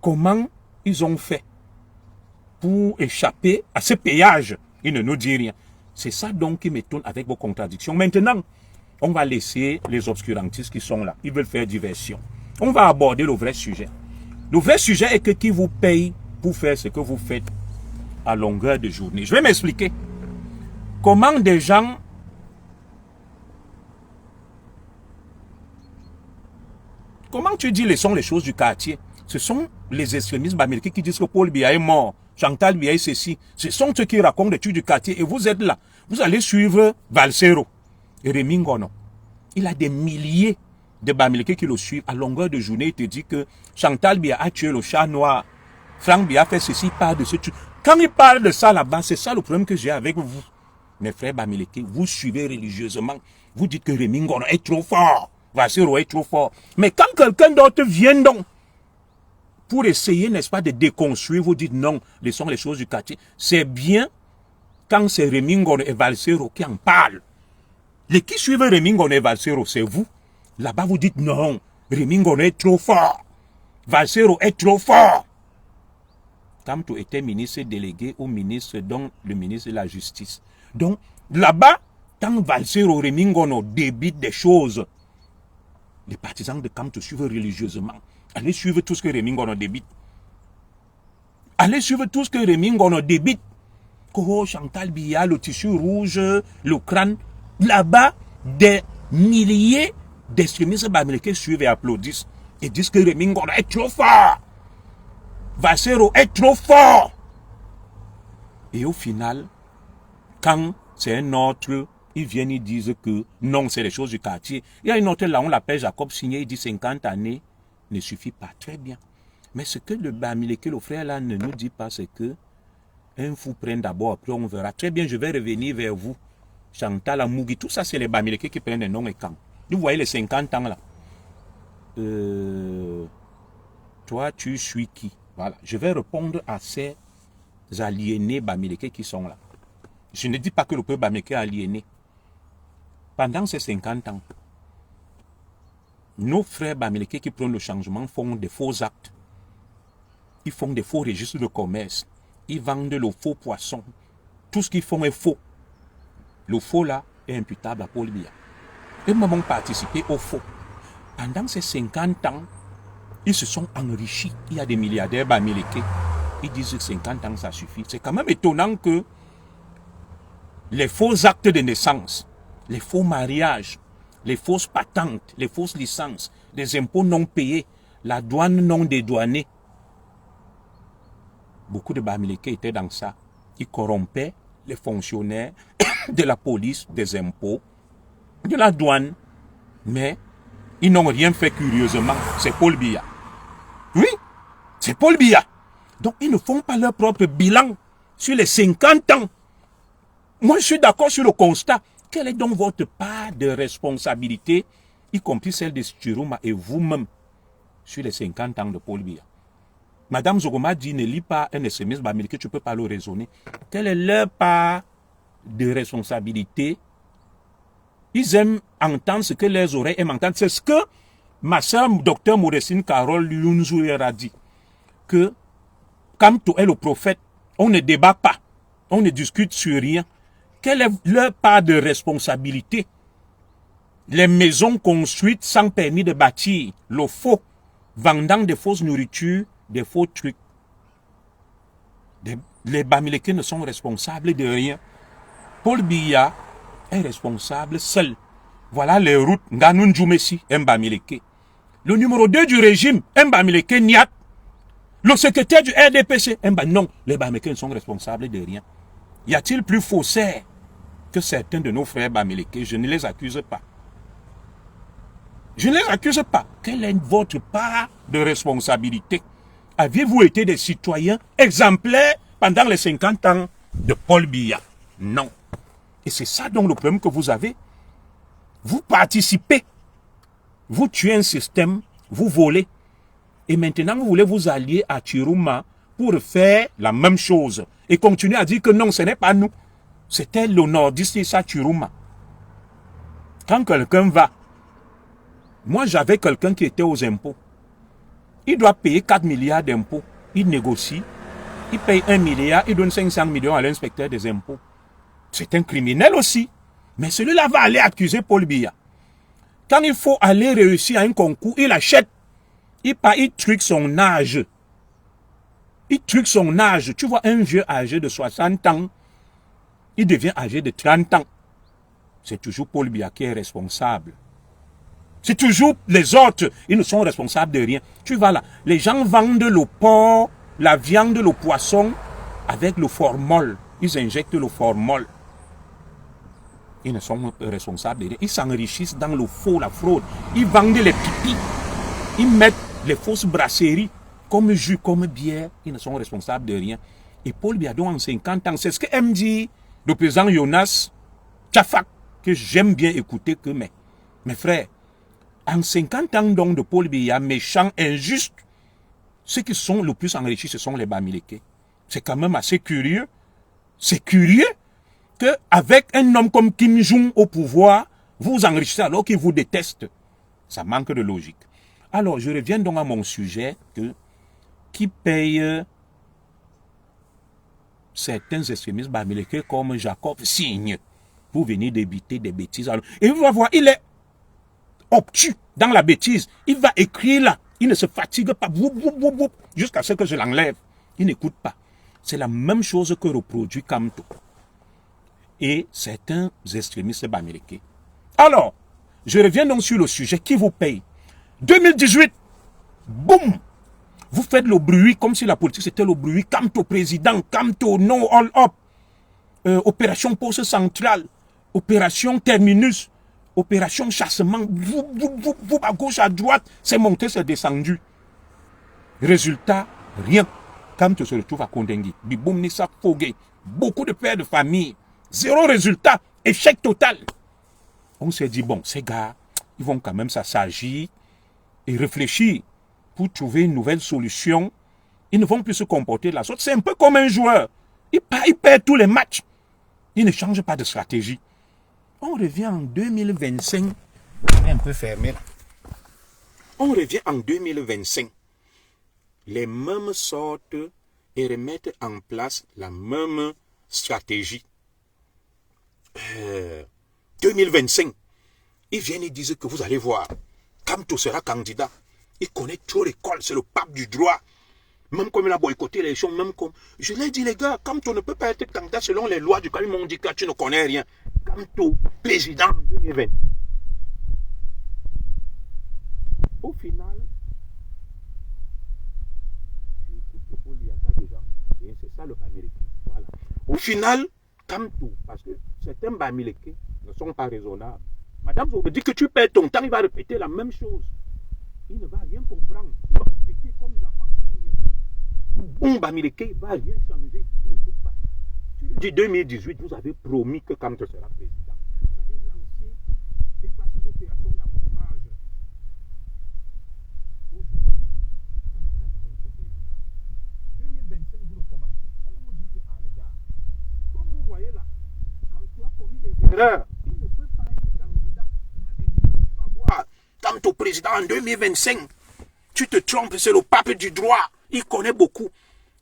comment ils ont fait pour échapper à ce péage. Il ne nous dit rien. C'est ça donc qui m'étonne avec vos contradictions. Maintenant, on va laisser les obscurantistes qui sont là. Ils veulent faire diversion. On va aborder le vrai sujet. Le vrai sujet est que qui vous paye pour faire ce que vous faites à longueur de journée. Je vais m'expliquer. Comment des gens comment tu dis sont les choses du quartier? Ce sont les extrémistes américains qui disent que Paul Biya est mort. Chantal Biya est ceci. Ce sont ceux qui racontent des trucs du quartier. Et vous êtes là. Vous allez suivre Valsero et Rémi Ngono. Il a des milliers de Bamileke qui le suivent à longueur de journée. Il te dit que Chantal Biya a tué le chat noir. Franck Biya fait ceci, parle de ce truc. Quand il parle de ça là-bas, c'est ça le problème que j'ai avec vous. Mes frères Bamileke, vous suivez religieusement. Vous dites que Rémi Ngono est trop fort. Valsero est trop fort. Mais quand quelqu'un d'autre vient donc pour essayer, n'est-ce pas, de déconstruire, vous dites non, laissons les choses du quartier. C'est bien quand c'est Rémi Ngono et Valsero qui en parlent. Les qui suivent Rémi Ngono et Valsero, c'est vous. Là-bas, vous dites non, Rémi Ngono est trop fort. Valsero est trop fort. Kamto était ministre délégué au ministre, dont le ministre de la Justice. Donc, là-bas, quand Valsero, Rémi Ngono débitent des choses, les partisans de Kamto suivent religieusement. Allez suivre tout ce que Rémi Ngono débite. Allez suivre tout ce que Rémi Ngono débite. Koro, Chantal Biya, le tissu rouge, le crâne. Là-bas, des milliers d'extrémistes bamileke suivent et applaudissent. Et disent que Rémi Ngono est trop fort. Valsero est trop fort. Et au final, quand c'est un autre, ils viennent, ils disent que non, c'est les choses du quartier. Il y a une autre là, on l'appelle Jacob Signé, il dit 50 années ne suffit pas. Très bien. Mais ce que le Bamileke, le frère là, ne nous dit pas, c'est que un fou prenne d'abord, après on verra. Très bien, je vais revenir vers vous. Chantal, Amougi, tout ça, c'est les Bamileke qui prennent des noms et quand. Vous voyez les 50 ans là. Toi, tu suis qui? Voilà. Je vais répondre à ces aliénés Bamileke qui sont là. Je ne dis pas que le peuple Bamileke est aliéné. Pendant ces 50 ans, nos frères Bamileke qui prennent le changement font des faux actes. Ils font des faux registres de commerce. Ils vendent le faux poisson. Tout ce qu'ils font est faux. Le faux là est imputable à Paul Biya. Ils m'ont participé au faux. Pendant ces 50 ans, ils se sont enrichis. Il y a des milliardaires Bamileke. Ils disent que 50 ans, ça suffit. C'est quand même étonnant que les faux actes de naissance, les faux mariages, les fausses patentes, les fausses licences, les impôts non payés, la douane non dédouanée. Beaucoup de Bamileke étaient dans ça. Ils corrompaient les fonctionnaires de la police, des impôts, de la douane. Mais ils n'ont rien fait curieusement. C'est Paul Biya. Oui, c'est Paul Biya. Donc, ils ne font pas leur propre bilan sur les 50 ans. Moi, je suis d'accord sur le constat. Quelle est donc votre part de responsabilité, y compris celle de Chiruma et vous-même, sur les 50 ans de Paul Biya? Madame Zogoma dit, ne lis pas un extrémiste Bamileke, tu ne peux pas le raisonner. Quelle est leur part de responsabilité? Ils aiment entendre ce que leurs oreilles aiment entendre. C'est ce que ma soeur, docteur Mauricine Carole Yunzou, a dit. Que, comme tu es le prophète, on ne débat pas. On ne discute sur rien. Quelle est leur part de responsabilité? Les maisons construites sans permis de bâtir, le faux, vendant des fausses nourritures, des faux trucs. Les Bamileke ne sont responsables de rien. Paul Biya est responsable seul. Voilà les routes. Nganoun Djoumessi, un Bamileke. Le numéro 2 du régime, un Bamileke Niat. Le secrétaire du RDPC, un Bamileke. Non, les Bamileke ne sont responsables de rien. Y a-t-il plus faussaires que certains de nos frères Bamileke? Je ne les accuse pas. Je ne les accuse pas. Quelle est votre part de responsabilité? Aviez-vous été des citoyens exemplaires pendant les 50 ans de Paul Biya? Non. Et c'est ça donc le problème que vous avez. Vous participez. Vous tuez un système, vous volez. Et maintenant, vous voulez vous allier à Chiruma pour faire la même chose. Et continuer à dire que non, ce n'est pas nous. C'était le nordiste Issa Chiruma. Quand quelqu'un va, moi j'avais quelqu'un qui était aux impôts. Il doit payer 4 milliards d'impôts. Il négocie. Il paye 1 milliard. Il donne 500 millions à l'inspecteur des impôts. C'est un criminel aussi. Mais celui-là va aller accuser Paul Biya. Quand il faut aller réussir à un concours, il achète. Il truque son âge. Il truque son âge. Tu vois un vieux âgé de 60 ans, il devient âgé de 30 ans. C'est toujours Paul Biya qui est responsable. C'est toujours les autres. Ils ne sont responsables de rien. Tu vois là, les gens vendent le porc, la viande, le poisson avec le formol. Ils injectent le formol. Ils ne sont responsables de rien. Ils s'enrichissent dans le faux, la fraude. Ils vendent les pipis. Ils mettent les fausses brasseries comme jus, comme bière. Ils ne sont responsables de rien. Et Paul Biya en 50 ans, c'est ce que aime dire le président Jonas Tchafak, que j'aime bien écouter que mes frères. En 50 ans donc de Paul Biya, méchant, injuste, ceux qui sont le plus enrichis, ce sont les Bamileke. C'est quand même assez curieux. C'est curieux qu'avec un homme comme Kim Jong au pouvoir, vous enrichissez alors qu'il vous déteste. Ça manque de logique. Alors, je reviens donc à mon sujet qui paye certains extrémistes bamileke comme Jacob Signe pour venir débiter des bêtises. Alors, et vous allez voir, il est obtus dans la bêtise. Il va écrire là. Il ne se fatigue pas. Jusqu'à ce que je l'enlève. Il n'écoute pas. C'est la même chose que reproduit Kamto et certains extrémistes bamileke. Alors, je reviens donc sur le sujet qui vous paye. 2018, boum, vous faites le bruit comme si la politique c'était le bruit. Kamto président, Kamto no all up, opération poste centrale, opération terminus, opération chassement, vous à gauche, à droite, c'est monté, c'est descendu. Résultat, rien. Kamto se retrouve à Kondengui, Biboum Nissa Fogé, beaucoup de pères de famille, zéro résultat, échec total. On s'est dit, bon, ces gars, ils vont quand même s'assagir et réfléchir pour trouver une nouvelle solution. Ils ne vont plus se comporter de la sorte. C'est un peu comme un joueur. Il perd tous les matchs. Il ne change pas de stratégie. On revient en 2025. On est un peu fermé là. On revient en 2025. Les mêmes sortes et remettre en place la même stratégie. 2025, ils viennent et disent que vous allez voir, Kamto sera candidat. Il connaît trop l'école, c'est le pape du droit. Même comme il a boycotté l'élection, même comme... Je l'ai dit les gars, Kamto ne peut pas être candidat selon les lois du cas. Ils m'ont dit que tu ne connais rien. Kamto, président en 2020. Au final, c'est ça le Bamileke. Voilà. Au final, Kamto, parce que certains Bamileke ne sont pas raisonnables. Madame, vous me dites que tu perds ton temps, il va répéter la même chose. Il ne va rien comprendre. Il va répéter comme Jacob Signe. Bon Bamileke, il ne va rien changer. Il ne peut pas. Tu lui dis 2018, vous avez promis que Kamto sera président. Vous avez lancé des vastes opérations d'enfumage. Aujourd'hui, Kamto n'a pas été président. 2025, vous recommencez. On vous dit que, ah les gars, comme vous voyez là, Kamto a commis des erreurs. Il ne peut pas être candidat. Tu vas voir, Kamto président en 2025, tu te trompes, c'est le pape du droit. Il connaît beaucoup.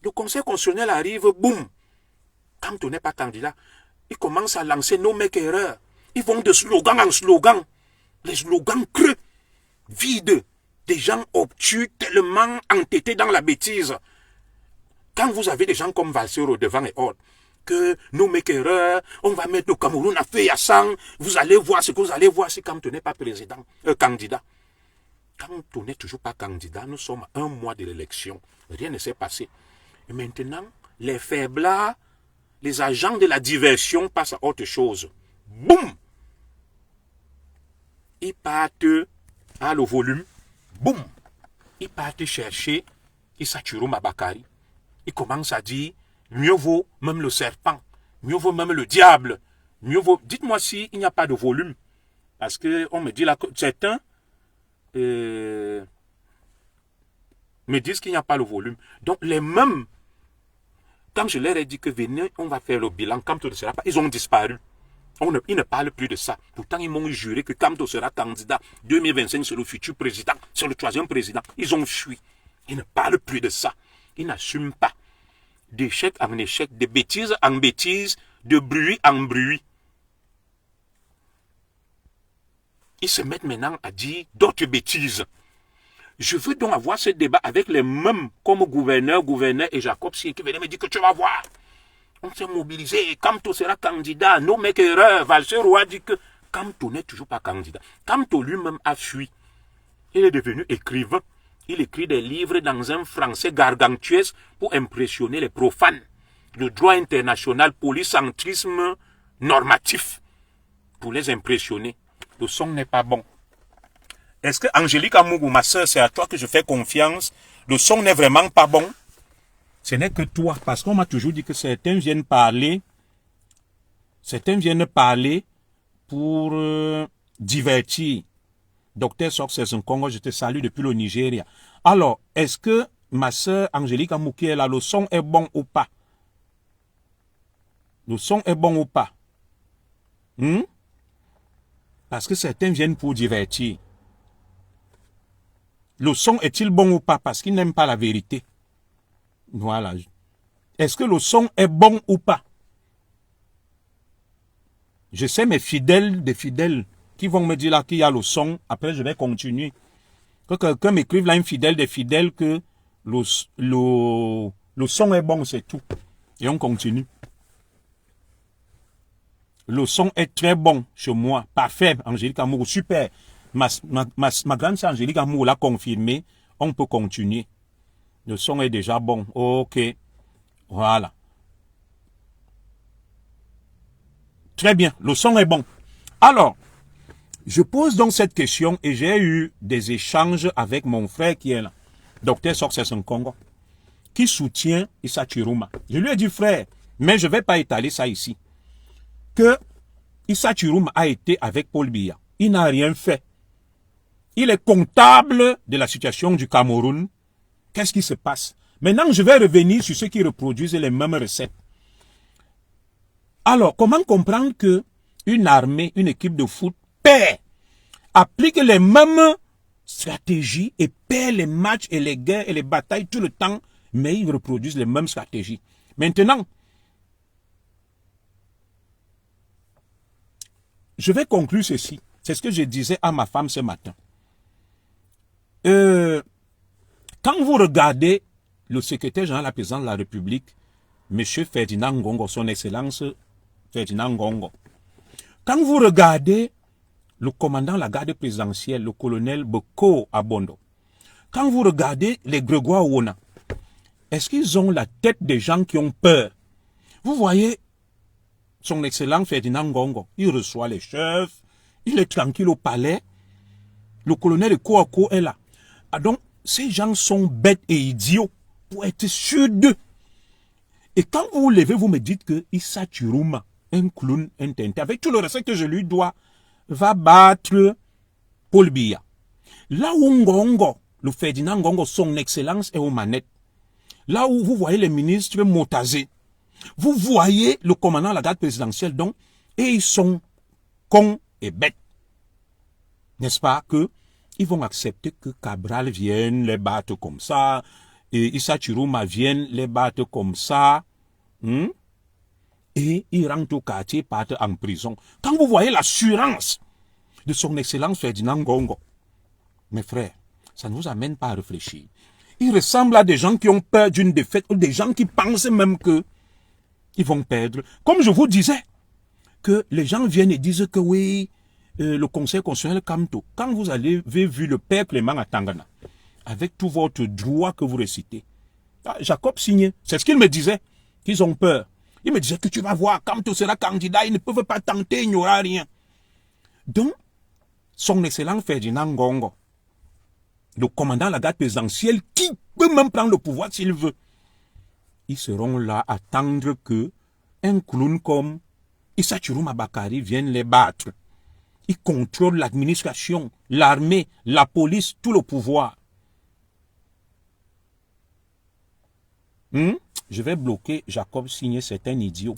Le conseil constitutionnel arrive, boum. Kamto n'est pas candidat. Il commence à lancer nos mecs erreurs. Ils vont de slogan en slogan. Les slogans creux, vides. Des gens obtus, tellement entêtés dans la bêtise. Quand vous avez des gens comme Valseur au devant et autres, que nos mecs erreurs, on va mettre le Cameroun à feu et à sang, vous allez voir ce que vous allez voir si Kamto n'est pas candidat. Kamto n'est toujours pas candidat, nous sommes à 1 mois de l'élection, rien ne s'est passé. Et maintenant, les faiblards, les agents de la diversion passent à autre chose. Boum! Ils partent à le volume, boum! Ils partent chercher Isaturo Mabakari. Ils commencent à dire, mieux vaut même le serpent, mieux vaut même le diable, mieux vaut... Dites-moi s'il n'y a pas de volume. Parce qu'on me dit là que certains me disent qu'il n'y a pas le volume. Donc les mêmes, quand je leur ai dit que venez, on va faire le bilan, Kamto ne sera pas, ils ont disparu. Ils ne parlent plus de ça. Pourtant, ils m'ont juré que Kamto sera candidat. 2025, c'est le futur président, c'est le 3e président. Ils ont fui. Ils ne parlent plus de ça. Ils n'assument pas. D'échec en échec, de bêtise en bêtise, de bruit en bruit. Ils se mettent maintenant à dire d'autres bêtises. Je veux donc avoir ce débat avec les mêmes comme gouverneur et Jacob Signe qui venaient me dire que tu vas voir. On s'est mobilisé, Kamto sera candidat, nos mecs erreurs. Valseur a dit que Kamto n'est toujours pas candidat. Kamto lui-même a fui. Il est devenu écrivain. Il écrit des livres dans un français gargantuesque pour impressionner les profanes. Le droit international, polycentrisme normatif, pour les impressionner. Le son n'est pas bon. Est-ce que Angélique Amougou, ma soeur, c'est à toi que je fais confiance? Le son n'est vraiment pas bon? Ce n'est que toi, parce qu'on m'a toujours dit que certains viennent parler pour divertir. Docteur Success Congo, je te salue depuis le Nigeria. Alors, est-ce que ma soeur Angélique Amouki, là, le son est bon ou pas? Le son est bon ou pas? Parce que certains viennent pour divertir. Le son est-il bon ou pas? Parce qu'ils n'aiment pas la vérité. Voilà. Est-ce que le son est bon ou pas? Je sais mes fidèles, des fidèles, qui vont me dire là qu'il y a le son. Après, je vais continuer. Que quelqu'un m'écrive là, un fidèle des fidèles, que le son est bon, c'est tout. Et on continue. Le son est très bon chez moi. Parfait, Angélique Amour, super. Ma grande sœur Angélique Amour l'a confirmé. On peut continuer. Le son est déjà bon. Ok. Voilà. Très bien. Le son est bon. Alors, je pose donc cette question et j'ai eu des échanges avec mon frère qui est là, Dr Success Nkongo, qui soutient Issa Chiruma. Je lui ai dit, frère, mais je ne vais pas étaler ça ici, que Issa Chiruma a été avec Paul Biya. Il n'a rien fait. Il est comptable de la situation du Cameroun. Qu'est-ce qui se passe? Maintenant, je vais revenir sur ceux qui reproduisent les mêmes recettes. Alors, comment comprendre que une armée, une équipe de foot perd, applique les mêmes stratégies et perd les matchs et les guerres et les batailles tout le temps, mais ils reproduisent les mêmes stratégies. Maintenant, je vais conclure ceci. C'est ce que je disais à ma femme ce matin. Quand vous regardez le secrétaire général de la présidence de la République, M. Ferdinand Ngongo, son excellence Ferdinand Ngongo, quand vous regardez le commandant de la garde présidentielle, le colonel Boko Abondo, quand vous regardez les Grégoire Wona, est-ce qu'ils ont la tête des gens qui ont peur? Vous voyez, son excellent Ferdinand Ngongo, il reçoit les chefs, il est tranquille au palais, le colonel Kouako est là. Ah donc, ces gens sont bêtes et idiots pour être sûrs d'eux. Et quand vous vous levez, vous me dites que Issa Chiruma, un clown, un tinté, avec tout le respect que je lui dois, va battre Paul Biya. Là où Ngongo, le Ferdinand Ngongo, son excellence est aux manettes. Là où vous voyez les ministres Motazé, vous voyez le commandant de la garde présidentielle, donc, et ils sont cons et bêtes. N'est-ce pas que ils vont accepter que Cabral vienne les battre comme ça, et Issa Chiruma vienne les battre comme ça, et ils rentrent au quartier, partent en prison. Quand vous voyez l'assurance de son excellence Ferdinand Ngongo, mes frères, ça ne vous amène pas à réfléchir. Il ressemble à des gens qui ont peur d'une défaite, ou des gens qui pensent même que ils vont perdre. Comme je vous disais, que les gens viennent et disent que oui, le conseil constitutionnel Kamto, quand vous avez vu le père Clément à Tangana, avec tout votre droit que vous récitez, Jacob signait, c'est ce qu'il me disait, qu'ils ont peur. Il me disait que tu vas voir, Kamto sera candidat, ils ne peuvent pas tenter, il n'y aura rien. Donc, son excellent Ferdinand Ngongo, le commandant de la garde présidentielle, qui peut même prendre le pouvoir s'il veut, ils seront là à attendre que un clown comme Issa Chiruma Bakari vienne les battre. Ils contrôlent l'administration, l'armée, la police, tout le pouvoir. Je vais bloquer Jacob Signé, c'est un idiot.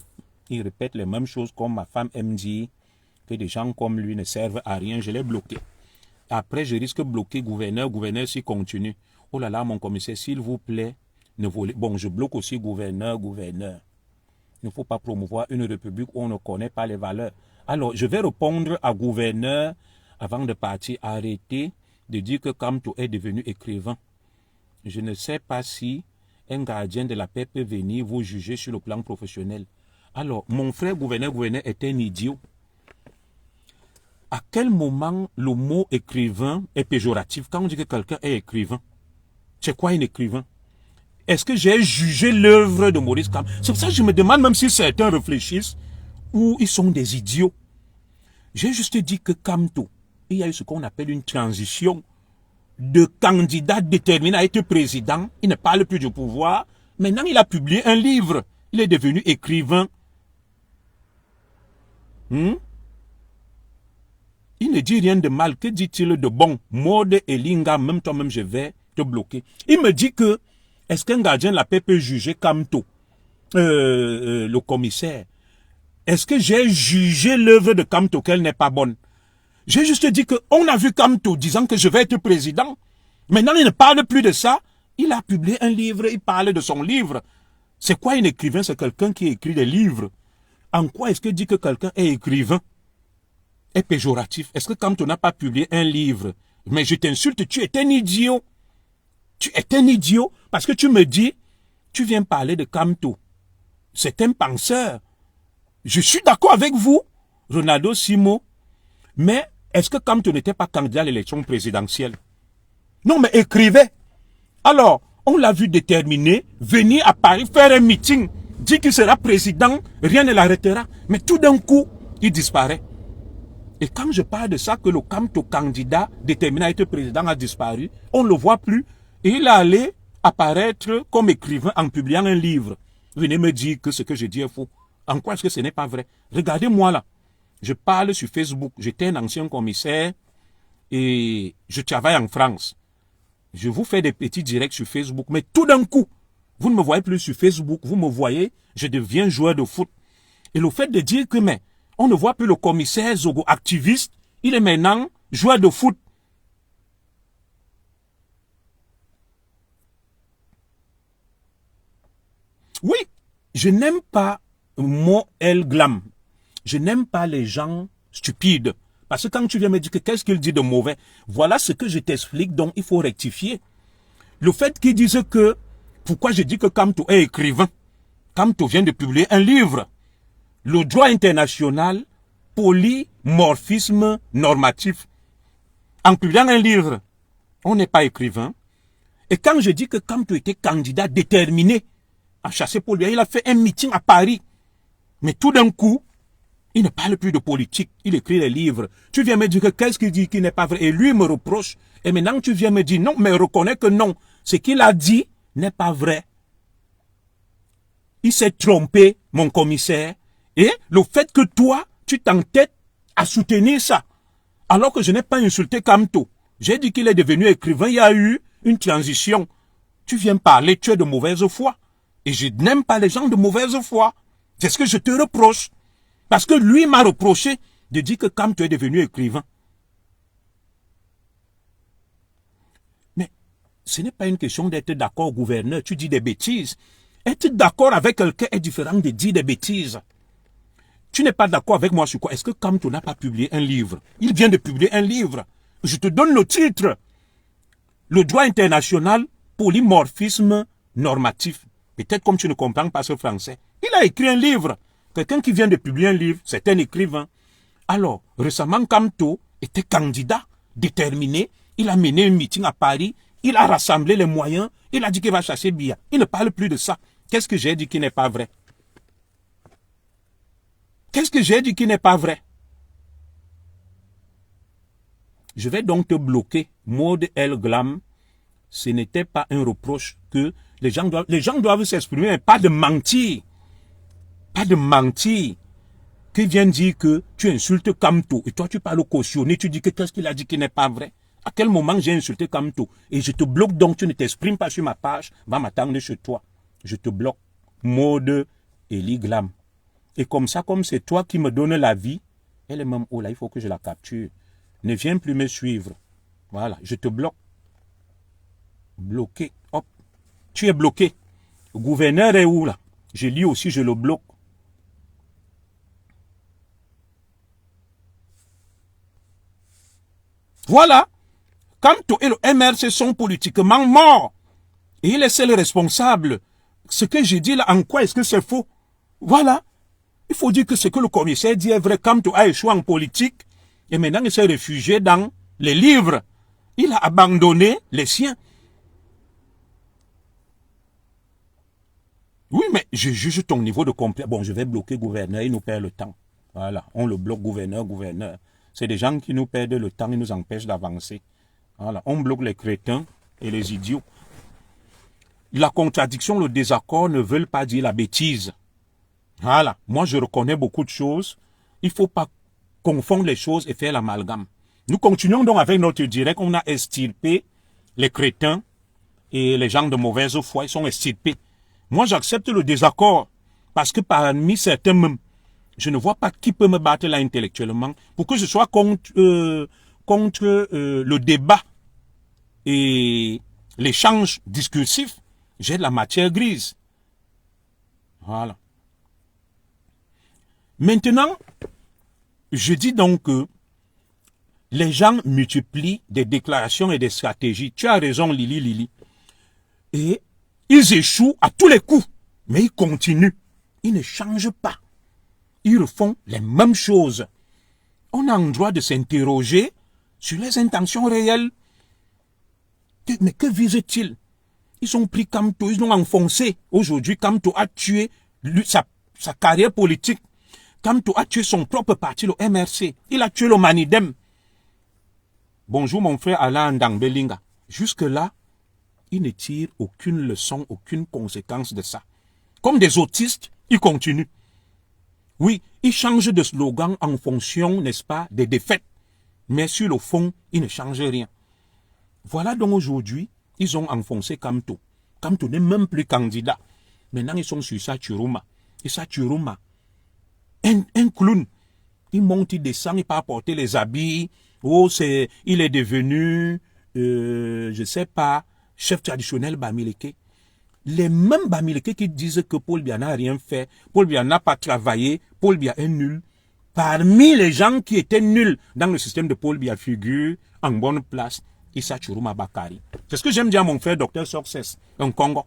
Il répète les mêmes choses comme ma femme aime dire, que des gens comme lui ne servent à rien. Je l'ai bloqué. Après, je risque de bloquer gouverneur s'il continue. Oh là là, mon commissaire, s'il vous plaît, ne volez. Bon, je bloque aussi gouverneur. Il ne faut pas promouvoir une république où on ne connaît pas les valeurs. Alors, je vais répondre à gouverneur avant de partir. Arrêtez de dire que Kamto est devenu écrivain. Je ne sais pas si un gardien de la paix peut venir vous juger sur le plan professionnel. Alors, mon frère gouverneur est un idiot. À quel moment le mot écrivain est péjoratif? Quand on dit que quelqu'un est écrivain, c'est quoi un écrivain? Est-ce que j'ai jugé l'œuvre de Maurice Kamto? C'est pour ça que je me demande même si certains réfléchissent ou ils sont des idiots. J'ai juste dit que Kamto, il y a eu ce qu'on appelle une transition de candidat déterminé à être président. Il ne parle plus du pouvoir. Maintenant, il a publié un livre. Il est devenu écrivain. Il ne dit rien de mal. Que dit-il de bon? Mode et Linga, même toi-même, je vais te bloquer. Il me dit que, est-ce qu'un gardien de la paix peut juger Kamto, le commissaire? est-ce que j'ai jugé l'œuvre de Kamto qu'elle n'est pas bonne? J'ai juste dit qu'on a vu Kamto disant que je vais être président. Maintenant, il ne parle plus de ça. Il a publié un livre, il parle de son livre. C'est quoi un écrivain? C'est quelqu'un qui écrit des livres. En quoi est-ce que dit que quelqu'un est écrivain est péjoratif? Est-ce que Kamto n'a pas publié un livre? Mais je t'insulte, tu es un idiot. Tu es un idiot parce que tu me dis, tu viens parler de Kamto. C'est un penseur. Je suis d'accord avec vous, Ronaldo Simo, mais est-ce que Kamto n'était pas candidat à l'élection présidentielle? Non, mais écrivez. Alors, on l'a vu déterminé, venir à Paris faire un meeting, dire qu'il sera président, rien ne l'arrêtera. Mais tout d'un coup, il disparaît. Et quand je parle de ça, que le Kamto candidat déterminé à être président a disparu, on ne le voit plus. Et il est allé apparaître comme écrivain en publiant un livre. Venez me dire que ce que je dis est faux. En quoi est-ce que ce n'est pas vrai? Regardez-moi là. Je parle sur Facebook. J'étais un ancien commissaire et je travaille en France. Je vous fais des petits directs sur Facebook, mais tout d'un coup, vous ne me voyez plus sur Facebook, vous me voyez, je deviens joueur de foot. Et le fait de dire que, mais, on ne voit plus le commissaire Zogo activiste, il est maintenant joueur de foot. Oui, je n'aime pas Mo El Glam. Je n'aime pas les gens stupides. Parce que quand tu viens me dire que qu'est-ce qu'il dit de mauvais, voilà ce que je t'explique, donc il faut rectifier. Le fait qu'ils disent que, pourquoi je dis que Kamto est écrivain? Kamto vient de publier un livre. Le droit international, polymorphisme normatif. En publiant un livre, on n'est pas écrivain. Et quand je dis que Kamto était candidat déterminé à chasser Paul Biya, il a fait un meeting à Paris. Mais tout d'un coup, il ne parle plus de politique, il écrit des livres. Tu viens me dire que qu'est-ce qu'il dit qui n'est pas vrai? Et lui me reproche. Et maintenant tu viens me dire non, mais reconnais que non. Ce qu'il a dit n'est pas vrai. Il s'est trompé, mon commissaire. Et le fait que toi, tu t'entêtes à soutenir ça, alors que je n'ai pas insulté Kamto. J'ai dit qu'il est devenu écrivain, il y a eu une transition. Tu viens parler, tu es de mauvaise foi. Et je n'aime pas les gens de mauvaise foi. C'est ce que je te reproche. Parce que lui m'a reproché de dire que Kamto est devenu écrivain. Mais ce n'est pas une question d'être d'accord, gouverneur. Tu dis des bêtises. Être d'accord avec quelqu'un est différent de dire des bêtises. Tu n'es pas d'accord avec moi sur quoi? Est-ce que Kamto n'a pas publié un livre? Il vient de publier un livre. Je te donne le titre. Le droit international, polymorphisme normatif. Peut-être comme tu ne comprends pas ce français. Il a écrit un livre. Quelqu'un qui vient de publier un livre, c'est un écrivain. Alors, récemment, Kamto était candidat, déterminé. Il a mené un meeting à Paris. Il a rassemblé les moyens. Il a dit qu'il va chasser Biya. Il ne parle plus de ça. Qu'est-ce que j'ai dit qui n'est pas vrai? Qu'est-ce que j'ai dit qui n'est pas vrai? Je vais donc te bloquer. Maud El Glam, ce n'était pas un reproche que les gens doivent s'exprimer, mais pas de mentir. Pas de mentir. Qui vient dire que tu insultes Kamto et toi tu parles cautionner, tu dis que qu'est-ce qu'il a dit qui n'est pas vrai. À quel moment j'ai insulté Kamto? Et je te bloque donc, tu ne t'exprimes pas sur ma page, va m'attendre chez toi. Je te bloque. Maud Eli Glam. Et comme ça, comme c'est toi qui me donnes la vie, elle est même, oh là, il faut que je la capture. Ne viens plus me suivre. Voilà, je te bloque. Bloqué. Hop. Tu es bloqué. Le gouverneur est où là? Je lis aussi, je le bloque. Voilà. Kamto et le MRC sont politiquement morts. Et il est seul responsable. Ce que j'ai dit là, en quoi est-ce que c'est faux? Voilà. Il faut dire que ce que le commissaire dit est vrai. Kamto a échoué en politique. Et maintenant, il s'est réfugié dans les livres. Il a abandonné les siens. Oui, mais je juge ton niveau de complet. Bon, je vais bloquer gouverneur, il nous perd le temps. Voilà, on le bloque gouverneur. C'est des gens qui nous perdent le temps, ils nous empêchent d'avancer. Voilà, on bloque les crétins et les idiots. La contradiction, le désaccord ne veulent pas dire la bêtise. Voilà, moi je reconnais beaucoup de choses. Il ne faut pas confondre les choses et faire l'amalgame. Nous continuons donc avec notre direct. On a extirpé les crétins et les gens de mauvaise foi, ils sont extirpés. Moi, j'accepte le désaccord parce que parmi certains, je ne vois pas qui peut me battre là intellectuellement pour que je sois contre le débat et l'échange discursif. J'ai de la matière grise. Voilà. Maintenant, je dis donc que les gens multiplient des déclarations et des stratégies. Tu as raison, Lili. Et ils échouent à tous les coups. Mais ils continuent. Ils ne changent pas. Ils refont les mêmes choses. On a le droit de s'interroger sur les intentions réelles. Mais que visent-ils? Ils ont pris Kamto, ils l'ont enfoncé. Aujourd'hui, Kamto a tué sa carrière politique. Kamto a tué son propre parti, le MRC. Il a tué le Manidem. Bonjour mon frère Alain Ndangbelinga. Jusque-là, il ne tire aucune leçon, aucune conséquence de ça. Comme des autistes, ils continuent. Oui, ils changent de slogan en fonction, n'est-ce pas, des défaites. Mais sur le fond, ils ne changent rien. Voilà donc aujourd'hui, ils ont enfoncé Kamto. Kamto n'est même plus candidat. Maintenant, ils sont sur Sachuruma. Et Sachuruma, un clown. Il monte, il descend, il peut apporter les habits. Oh, il est devenu, je sais pas, chef traditionnel Bamileke. Les mêmes Bamileke qui disent que Paul Biya n'a rien fait, Paul Biya n'a pas travaillé, Paul Biya est nul. Parmi les gens qui étaient nuls dans le système de Paul Biya figure en bonne place Issa Churuma Bakari. C'est ce que j'aime dire à mon frère Dr Success, en Congo.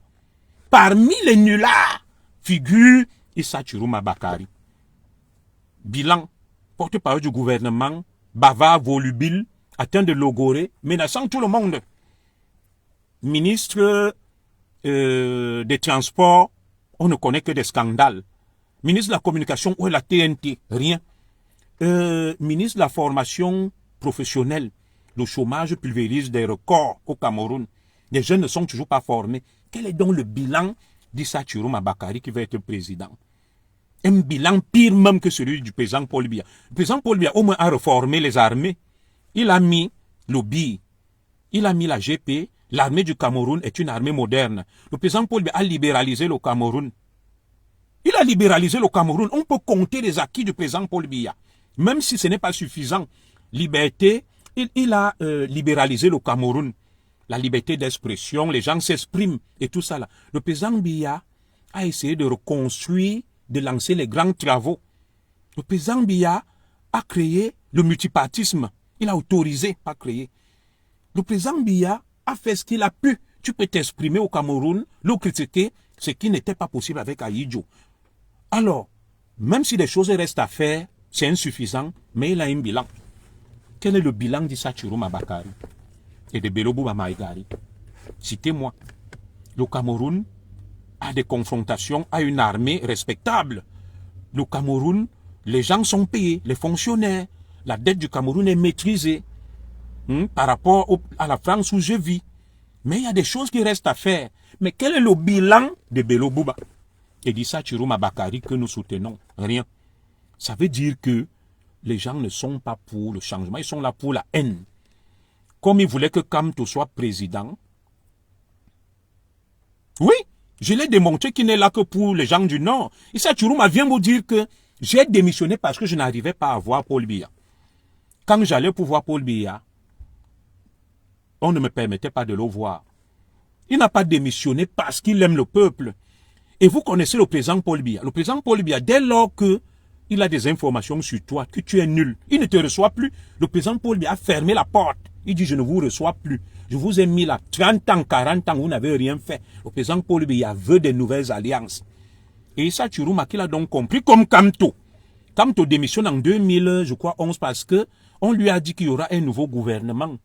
Parmi les nullards figure Issa Churuma Bakari. Bilan, porte-parole du gouvernement, bavard, volubile, atteint de logorée, menaçant tout le monde. Ministre des Transports, on ne connaît que des scandales. Ministre de la Communication, où est la TNT? Rien. Ministre de la Formation professionnelle, le chômage pulvérise des records au Cameroun. Les jeunes ne sont toujours pas formés. Quel est donc le bilan d'Issa Churuma Bakari qui va être président? Un bilan pire même que celui du président Paul Biya. Le président Paul Biya au moins a reformé les armées. Il a mis le BI, il a mis la GP. L'armée du Cameroun est une armée moderne. Le président Paul Biya a libéralisé le Cameroun. Il a libéralisé le Cameroun. On peut compter les acquis du président Paul Biya. Même si ce n'est pas suffisant. Liberté, il a libéralisé le Cameroun. La liberté d'expression, les gens s'expriment et tout ça là. Le président Biya a essayé de reconstruire, de lancer les grands travaux. Le président Biya a créé le multipartisme. Il a autorisé, pas créé. Le président Biya a fait ce qu'il a pu. Tu peux t'exprimer au Cameroun, le critiquer, ce qui n'était pas possible avec Ahidjo. Alors, même si des choses restent à faire, c'est insuffisant, mais il a un bilan. Quel est le bilan d'Issa Churuma Bakari et de Bello Bouba Maïgari? Citez-moi. Le Cameroun a des confrontations à une armée respectable. Le Cameroun, les gens sont payés, les fonctionnaires. La dette du Cameroun est maîtrisée par rapport à la France où je vis. Mais il y a des choses qui restent à faire. Mais quel est le bilan de Bello Bouba et d'Issa Churuma Bakari que nous soutenons? Rien. Ça veut dire que les gens ne sont pas pour le changement, ils sont là pour la haine. Comme ils voulaient que Kamto soit président. Oui, je l'ai démontré qu'il n'est là que pour les gens du Nord. Issa Churuma vient me dire que j'ai démissionné parce que je n'arrivais pas à voir Paul Biya. Quand j'allais pour voir Paul Biya, on ne me permettait pas de le voir. Il n'a pas démissionné parce qu'il aime le peuple. Et vous connaissez le président Paul Biya. Le président Paul Biya, dès lors que il a des informations sur toi, que tu es nul, il ne te reçoit plus. Le président Paul Biya a fermé la porte. Il dit, je ne vous reçois plus. Je vous ai mis là 30 ans, 40 ans, vous n'avez rien fait. Le président Paul Biya veut des nouvelles alliances. Et Issa Churuma, qu'il a donc compris comme Kamto. Kamto démissionne en 2000, je crois, 11, parce que on lui a dit qu'il y aura un nouveau gouvernement.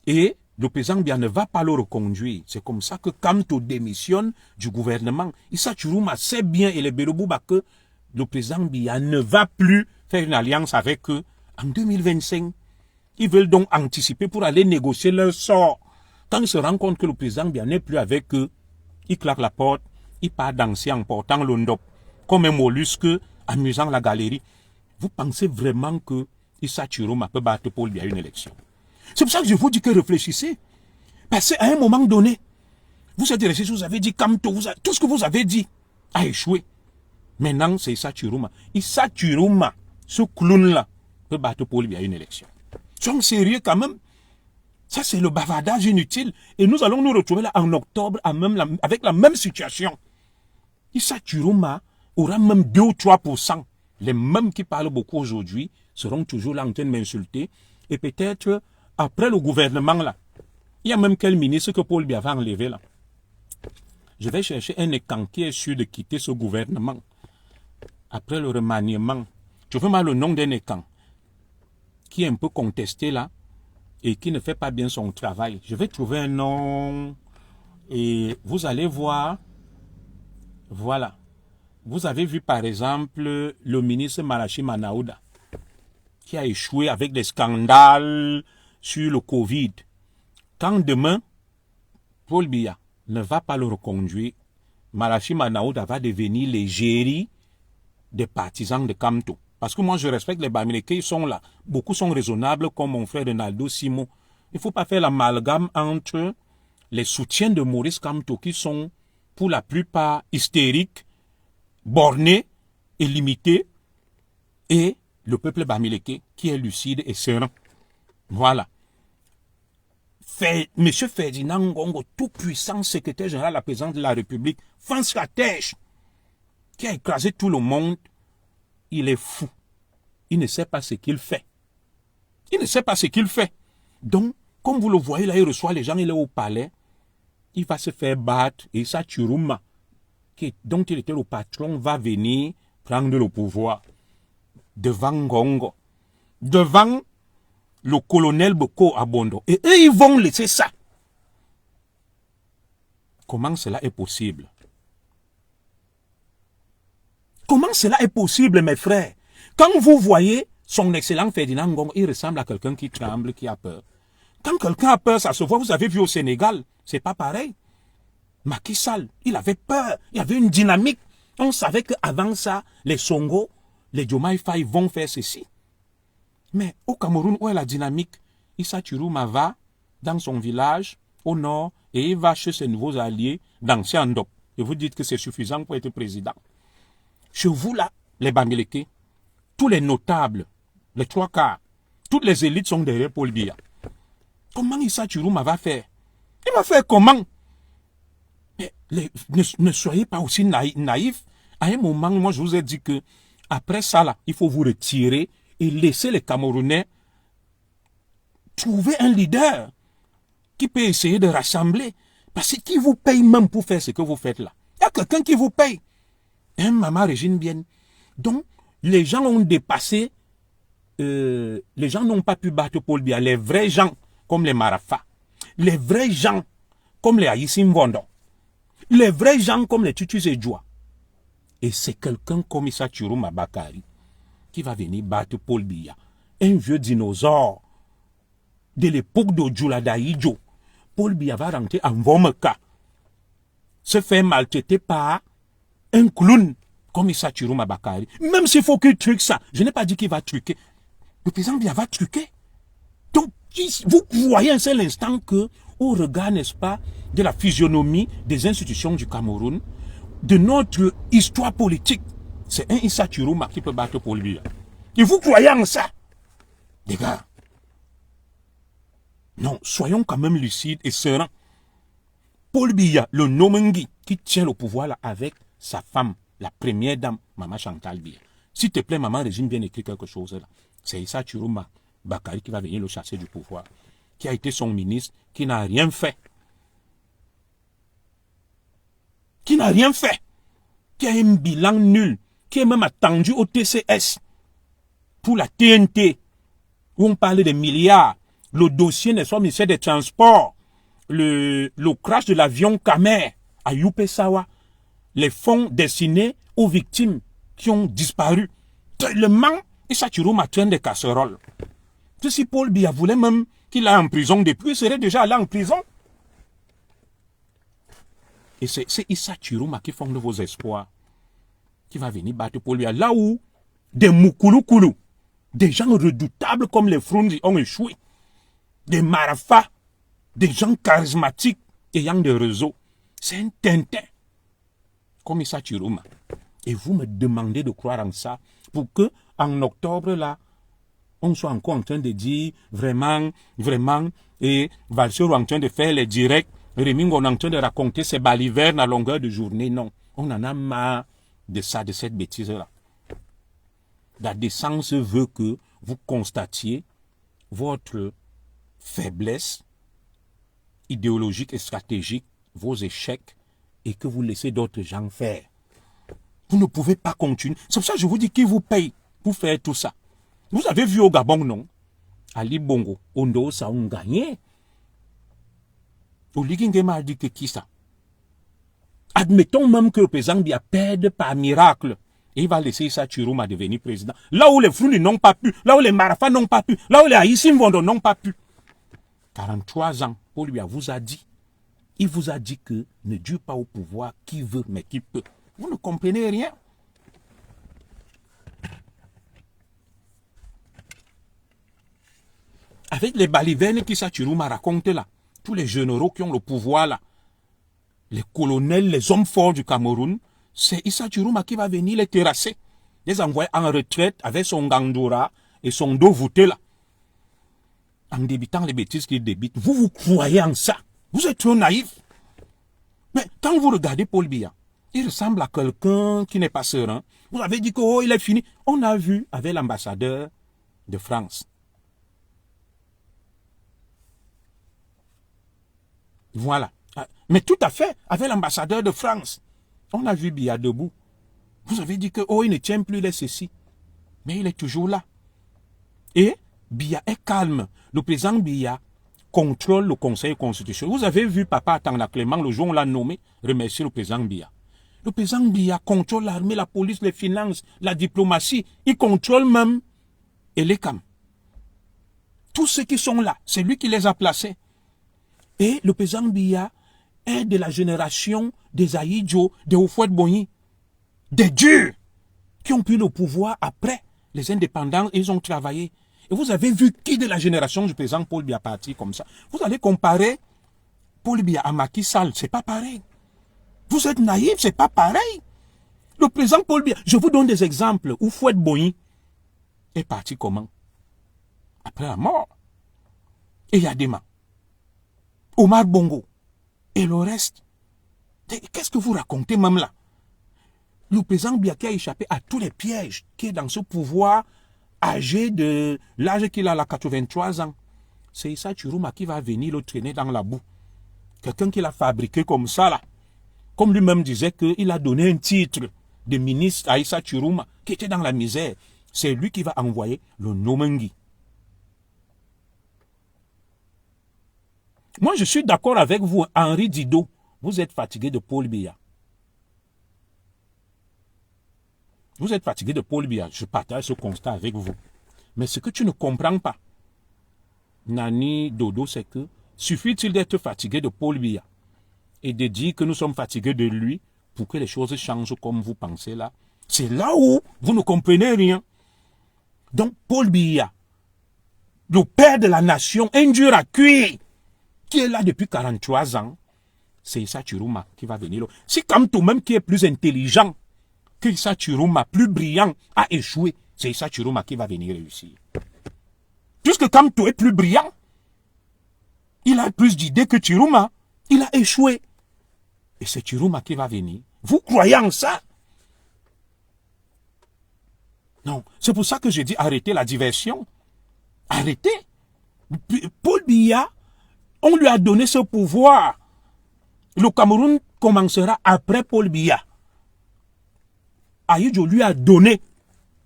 Et le président Biya ne va pas le reconduire. C'est comme ça que Kamto démissionne du gouvernement. Issa Churuma sait bien, et les Bello Bouba, que le président Biya ne va plus faire une alliance avec eux en 2025. Ils veulent donc anticiper pour aller négocier leur sort. Quand ils se rendent compte que le président Biya n'est plus avec eux, il claque la porte, il part danser en portant le ndop, comme un mollusque amusant la galerie. Vous pensez vraiment que Issa Churuma peut battre Paul Biya à une élection? C'est pour ça que je vous dis que réfléchissez. Parce qu'à un moment donné, Vous êtes restés, vous avez dit Kamto, tout ce que vous avez dit a échoué. Maintenant, c'est Issa Chiruma. Issa Chiruma, ce clown-là, peut battre Paul Biya à une élection. Soyons sérieux quand même. Ça, c'est le bavardage inutile. Et nous allons nous retrouver là en octobre avec la même situation. Issa Chiruma aura même 2 ou 3%. Les mêmes qui parlent beaucoup aujourd'hui seront toujours là en train de m'insulter. Et peut-être, après le gouvernement là, il y a même quel ministre que Paul Biya va enlever là. Je vais chercher un écan qui est sûr de quitter ce gouvernement. Après le remaniement, je veux mal le nom d'un écan qui est un peu contesté là et qui ne fait pas bien son travail. Je vais trouver un nom et vous allez voir. Voilà. Vous avez vu par exemple le ministre Malachi Manaouda qui a échoué avec des scandales sur le Covid. Quand demain, Paul Biya ne va pas le reconduire, Malachi Manaouda va devenir l'égérie des partisans de Kamto. Parce que moi, je respecte les Bamileke, ils sont là. Beaucoup sont raisonnables, comme mon frère Ronaldo Simon. Il ne faut pas faire l'amalgame entre les soutiens de Maurice Kamto, qui sont, pour la plupart, hystériques, bornés et limités, et le peuple Bamileke, qui est lucide et serein. Voilà. Monsieur Ferdinand Ngongo, tout-puissant secrétaire général de la présidence de la République, France Katèche, qui a écrasé tout le monde, il est fou. Il ne sait pas ce qu'il fait. Il ne sait pas ce qu'il fait. Donc, comme vous le voyez là, il reçoit les gens, il est au palais, il va se faire battre, et Issa Chiruma, dont il était le patron, va venir prendre le pouvoir devant Ngongo, devant le colonel Boko Abondo. Et eux, ils vont laisser ça. Comment cela est possible? Comment cela est possible, mes frères? Quand vous voyez son excellent Ferdinand Ngongo, il ressemble à quelqu'un qui tremble, qui a peur. Quand quelqu'un a peur, ça se voit. Vous avez vu au Sénégal, c'est pas pareil. Macky Sall, il avait peur. Il y avait une dynamique. On savait qu'avant ça, les Songo, les Diomaye Faye vont faire ceci. Mais au Cameroun, où est la dynamique? Issa Chiruma va dans son village, au nord, et il va chez ses nouveaux alliés dans Siandop. Et vous dites que c'est suffisant pour être président. Chez vous, là, les Bamileke, tous les notables, les 3/4, toutes les élites sont derrière Paul Biya. Comment Issa Chiruma va faire? Il va faire comment? Mais ne soyez pas aussi naïfs. À un moment, moi, je vous ai dit que après ça, là, il faut vous retirer et laisser les Camerounais trouver un leader qui peut essayer de rassembler. Parce que qui vous paye même pour faire ce que vous faites là? Il y a quelqu'un qui vous paye. Un maman Régine Bien. Donc, les gens ont dépassé, les gens n'ont pas pu battre Paul Biya. Les vrais gens, comme les Marafa, les vrais gens, comme les Aïssim Vondon, les vrais gens, comme les Tutus et Djoua. Et c'est quelqu'un comme Issa Chiruma Bakari qui va venir battre Paul Biya. Un vieux dinosaure de l'époque de Djoula Daïdjo. Paul Biya va rentrer en Vomeka, se faire maltraiter par un clown comme Issa Chiruma Bakari. Même s'il faut qu'il truque ça, je n'ai pas dit qu'il va truquer. Le président Biya va truquer. Donc, vous voyez un seul instant que, au regard, n'est-ce pas, de la physionomie des institutions du Cameroun, de notre histoire politique, c'est un Issa Chiruma qui peut battre Paul Biya. Et vous croyez en ça? Les gars, non, soyons quand même lucides et sereins. Paul Biya, le Nomengi, qui tient le pouvoir là avec sa femme, la première dame, Maman Chantal Biya. S'il te plaît, Maman Régine Bien écrit quelque chose là. C'est Issa Chiruma Bakari qui va venir le chasser du pouvoir, qui a été son ministre, qui n'a rien fait. Qui n'a rien fait. Qui a un bilan nul, qui est même attendu au TCS pour la TNT, où on parle des milliards. Le dossier, n'est-ce pas, ministère des Transports, le crash de l'avion Kamer à Yupesawa, les fonds destinés aux victimes qui ont disparu. Tellement, Issa Chiruma traîne des casseroles. Si Paul Biya voulait même qu'il aille en prison depuis, il serait déjà allé en prison. Et c'est Issa Chiruma qui fonde vos espoirs, qui va venir battre Paul Biya. Là où des Moukoulou, des gens redoutables comme les Frunzi ont échoué, des Marafa, des gens charismatiques ayant des réseaux, C'est un Tintin. Comme Issa Chiruma. Et vous me demandez de croire en ça pour que, en octobre, là, on soit encore en train de dire vraiment, et Valseur en train de faire les directs, Rémy on est en train de raconter ses balivernes à longueur de journée. Non, on en a marre de ça, de cette bêtise-là. La décence veut que vous constatiez votre faiblesse idéologique et stratégique, vos échecs, et que vous laissez d'autres gens faire. Vous ne pouvez pas continuer. C'est pour ça que je vous dis qui vous paye pour faire tout ça. Vous avez vu au Gabon, non? Ali Bongo, Ondo, ça ont gagné. Au Ligingema a dit que qui ça? Admettons même que le président Biya perde par miracle. Et il va laisser Issa Chiruma devenir président. Là où les Frundi n'ont pas pu, là où les Marafa n'ont pas pu, là où les Aïssim Vondo n'ont pas pu. 43 ans, Paul Biya vous a dit. Il vous a dit que ne dure pas au pouvoir qui veut, mais qui peut. Vous ne comprenez rien. Avec les balivernes qu'Issa Chiruma raconte là, tous les généraux qui ont le pouvoir là, les colonels, les hommes forts du Cameroun, c'est Issa Chiruma qui va venir les terrasser, les envoyer en retraite avec son gandoura et son dos voûté là, en débitant les bêtises qu'il débite. Vous, vous croyez en ça? Vous êtes trop naïf. Mais quand vous regardez Paul Biya, il ressemble à quelqu'un qui n'est pas serein. Vous avez dit que oh, il est fini. On a vu avec l'ambassadeur de France. Voilà. Mais tout à fait, avec l'ambassadeur de France. On a vu Biya debout. Vous avez dit que oh, il ne tient plus les ceci. Mais il est toujours là. Et Biya est calme. Le président Biya contrôle le Conseil constitutionnel. Vous avez vu Papa Tanda Clément, le jour où on l'a nommé, remercier le président Biya. Le président Biya contrôle l'armée, la police, les finances, la diplomatie. Il contrôle même Elekam. Tous ceux qui sont là, c'est lui qui les a placés. Et le président Biya est de la génération des Ahidjo, des Houphouët-Boigny, des durs, qui ont pris le pouvoir après les indépendants et ils ont travaillé. Et vous avez vu qui de la génération du président Paul Biya parti comme ça. Vous allez comparer Paul Biya à Macky Sall, c'est pas pareil. Vous êtes naïf, c'est pas pareil. Le président Paul Biya, je vous donne des exemples. Houphouët-Boigny est parti comment? Après la mort. Et Yadema, Omar Bongo, et le reste. Qu'est-ce que vous racontez même là? Le président Biya qui a échappé à tous les pièges, qui est dans ce pouvoir âgé de l'âge qu'il a, là, 83 ans. C'est Issa Chiruma qui va venir le traîner dans la boue. Quelqu'un qui l'a fabriqué comme ça, là. Comme lui-même disait qu'il a donné un titre de ministre à Issa Chiruma, qui était dans la misère. C'est lui qui va envoyer le Nomengi. Moi, je suis d'accord avec vous, Henri Didot. Vous êtes fatigué de Paul Biya. Vous êtes fatigué de Paul Biya. Je partage ce constat avec vous. Mais ce que tu ne comprends pas, Nani Dodo, c'est que suffit-il d'être fatigué de Paul Biya et de dire que nous sommes fatigués de lui pour que les choses changent comme vous pensez là? C'est là où vous ne comprenez rien. Donc, Paul Biya, le père de la nation, un dur à cuire, qui est là depuis 43 ans, c'est Issa Chiruma qui va venir. Si Kamto, même qui est plus intelligent que Issa Chiruma, plus brillant, a échoué, c'est Issa Chiruma qui va venir réussir. Puisque Kamto est plus brillant, il a plus d'idées que Chiruma, il a échoué. Et c'est Chiruma qui va venir. Vous croyez en ça? Non, c'est pour ça que je dis arrêtez la diversion. Arrêtez. Paul Biya, on lui a donné ce pouvoir. Le Cameroun commencera après Paul Biya. Ahidjo lui a donné.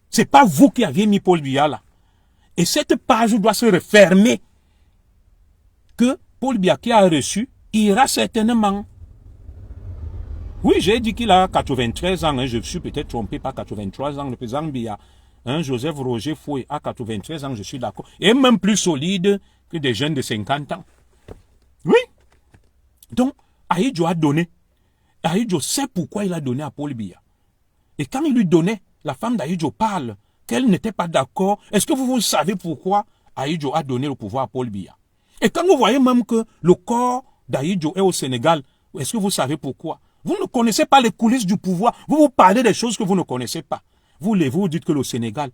C'est pas vous qui aviez mis Paul Biya là. Et cette page doit se refermer. Que Paul Biya qui a reçu ira certainement. Oui, j'ai dit qu'il a 93 ans. Hein, je suis peut-être trompé par 83 ans. Le président Biya, hein, Joseph Roger Foué, a 93 ans, je suis d'accord. Et même plus solide que des jeunes de 50 ans. Oui. Donc, Ahidjo a donné. Ahidjo sait pourquoi il a donné à Paul Biya. Et quand il lui donnait, la femme d'Ahidjo parle qu'elle n'était pas d'accord. Est-ce que vous savez pourquoi Ahidjo a donné le pouvoir à Paul Biya? Et quand vous voyez même que le corps d'Ahidjo est au Sénégal, Est-ce que vous savez pourquoi? Vous ne connaissez pas les coulisses du pouvoir. Vous parlez des choses que vous ne connaissez pas. Vous dites que le Sénégal,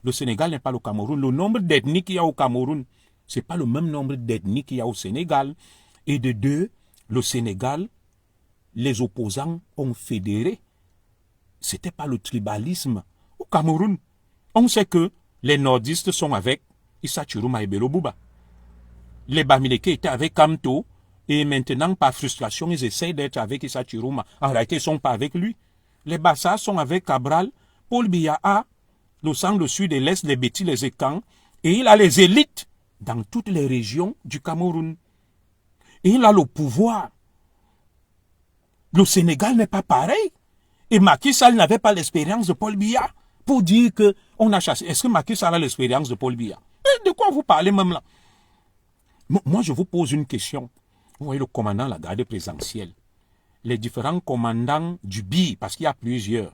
le Sénégal n'est pas le Cameroun. Le nombre d'ethnies qu'il y a au Cameroun, c'est pas le même nombre d'ethnies qu'il y a au Sénégal. Et de deux, le Sénégal, les opposants ont fédéré. C'était pas le tribalisme. Au Cameroun, on sait que les nordistes sont avec Issa Chiruma et Bello Bouba. Les Bamileke étaient avec Kamto. Et maintenant, par frustration, ils essayent d'être avec Issa Chiruma. En réalité, ils ne sont pas avec lui. Les Bassa sont avec Cabral. Paul Biya a le centre, le sud et l'est, les Bétis, les Écans. Et il a les élites dans toutes les régions du Cameroun. Et il a le pouvoir. Le Sénégal n'est pas pareil. Et Macky Sall n'avait pas l'expérience de Paul Biya pour dire qu'on a chassé. Est-ce que Macky Sall a l'expérience de Paul Biya? De quoi vous parlez même là? Moi, je vous pose une question. Vous voyez le commandant de la garde présidentielle, les différents commandants du BI, parce qu'il y a plusieurs,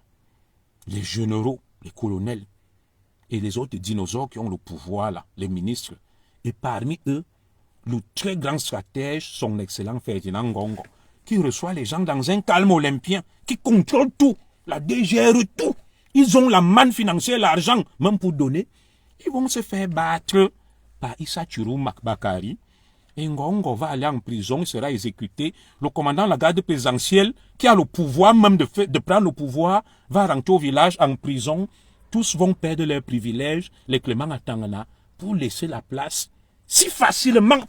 les généraux, les colonels, et les autres dinosaures qui ont le pouvoir là, les ministres. Et parmi eux, le très grand stratège, son excellent Ferdinand Ngongo, qui reçoit les gens dans un calme olympien, qui contrôle tout, la DGR, tout. Ils ont la manne financière, l'argent, même pour donner. Ils vont se faire battre par Issa Chiruma Bakari. Et Ngongo va aller en prison, il sera exécuté. Le commandant de la garde présidentielle, qui a le pouvoir même de prendre le pouvoir, va rentrer au village en prison. Tous vont perdre leurs privilèges, les Clément Atangana, pour laisser la place si facilement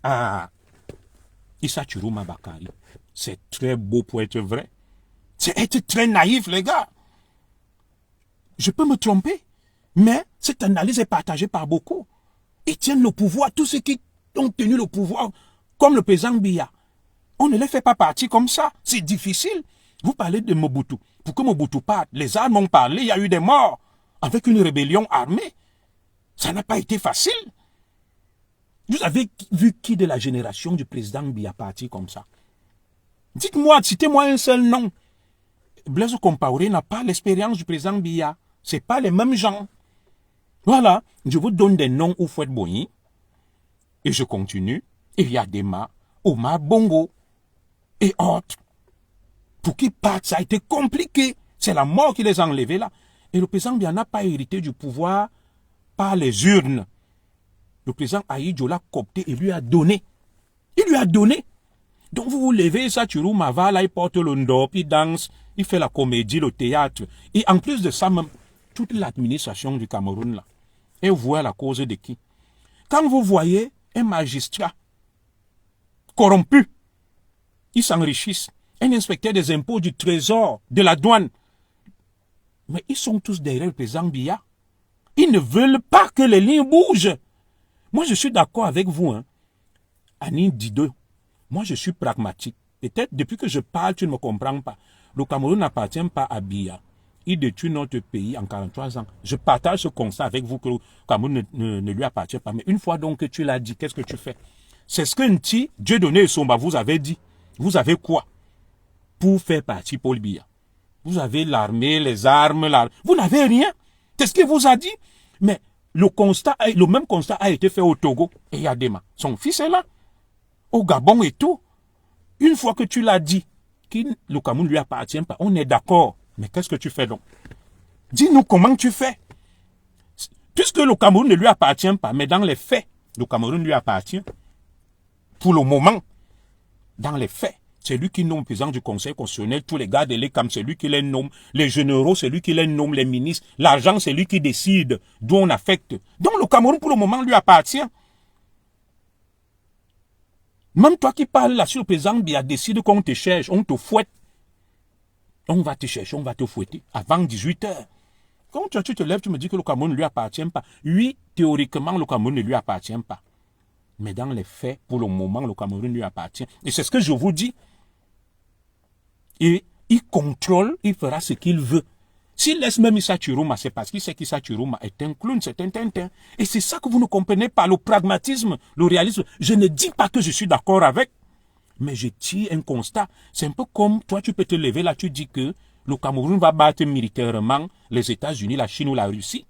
à Issa Chiruma Bakari. C'est très beau pour être vrai. C'est être très naïf, les gars. Je peux me tromper, mais cette analyse est partagée par beaucoup. Ils tiennent le pouvoir, tous ceux qui ont tenu le pouvoir, comme le président Biya. On ne les fait pas partir comme ça. C'est difficile. Vous parlez de Mobutu. Pour que Mobutu parte, les armes ont parlé, il y a eu des morts avec une rébellion armée. Ça n'a pas été facile. Vous avez vu qui de la génération du président Biya partir comme ça? Dites-moi, citez-moi un seul nom. Blaise Compaoré n'a pas l'expérience du président Biya. Ce n'est pas les mêmes gens. Voilà, je vous donne des noms Houphouët Boigny. Et je continue. Et il y a Dema, Omar Bongo et autres. Pour qu'ils partent, ça a été compliqué. C'est la mort qui les a enlevés là. Et le président Biya n'a pas hérité du pouvoir par les urnes. Le président Aïdjo l'a coopté et lui a donné. Il lui a donné. Donc vous vous levez, ça, Chiruma va là, il porte le ndop, il danse, il fait la comédie, le théâtre. Et en plus de ça, même, toute l'administration du Cameroun là, est vouée à la cause de qui? Quand vous voyez un magistrat corrompu, il s'enrichisse, un inspecteur des impôts du trésor, de la douane, mais ils sont tous derrière le président Biya. Ils ne veulent pas que les lignes bougent. Moi, je suis d'accord avec vous, hein. Annie Dido, moi, je suis pragmatique. Peut-être, depuis que je parle, tu ne me comprends pas. Le Cameroun n'appartient pas à Biya. Il détruit notre pays en 43 ans. Je partage ce constat avec vous que le Cameroun ne lui appartient pas. Mais une fois donc que tu l'as dit, qu'est-ce que tu fais? C'est ce que Nti, Dieudonné et Somba, vous avez dit. Vous avez quoi pour faire partie Paul Biya? Vous avez l'armée, les armes, vous n'avez rien. C'est ce qu'il vous a dit. Mais le même constat a été fait au Togo. Et Yadema, son fils est là. Au Gabon et tout. Une fois que tu l'as dit, que le Cameroun ne lui appartient pas, on est d'accord. Mais qu'est-ce que tu fais donc? Dis-nous comment tu fais. Puisque le Cameroun ne lui appartient pas, mais dans les faits, le Cameroun lui appartient. Pour le moment, dans les faits, c'est lui qui nomme le président du Conseil constitutionnel, tous les gars de l'ECAM, c'est lui qui les nomme, les généraux, c'est lui qui les nomme, les ministres, l'argent, c'est lui qui décide d'où on affecte. Donc le Cameroun, pour le moment, lui appartient. Même toi qui parles là sur le président Biya décide qu'on te cherche, on te fouette. On va te chercher, on va te fouetter avant 18 h. Quand tu te lèves, tu me dis que le Cameroun ne lui appartient pas. Oui, théoriquement, le Cameroun ne lui appartient pas. Mais dans les faits, pour le moment, le Cameroun lui appartient. Et c'est ce que je vous dis. Et il contrôle, il fera ce qu'il veut. S'il laisse même Issa Chiruma, c'est parce qu'il sait qu'Issa Chiruma est un clown, c'est un tintin. Et c'est ça que vous ne comprenez pas, le pragmatisme, le réalisme. Je ne dis pas que je suis d'accord avec, mais je tire un constat. C'est un peu comme, toi tu peux te lever là, tu dis que le Cameroun va battre militairement les États-Unis, la Chine ou la Russie.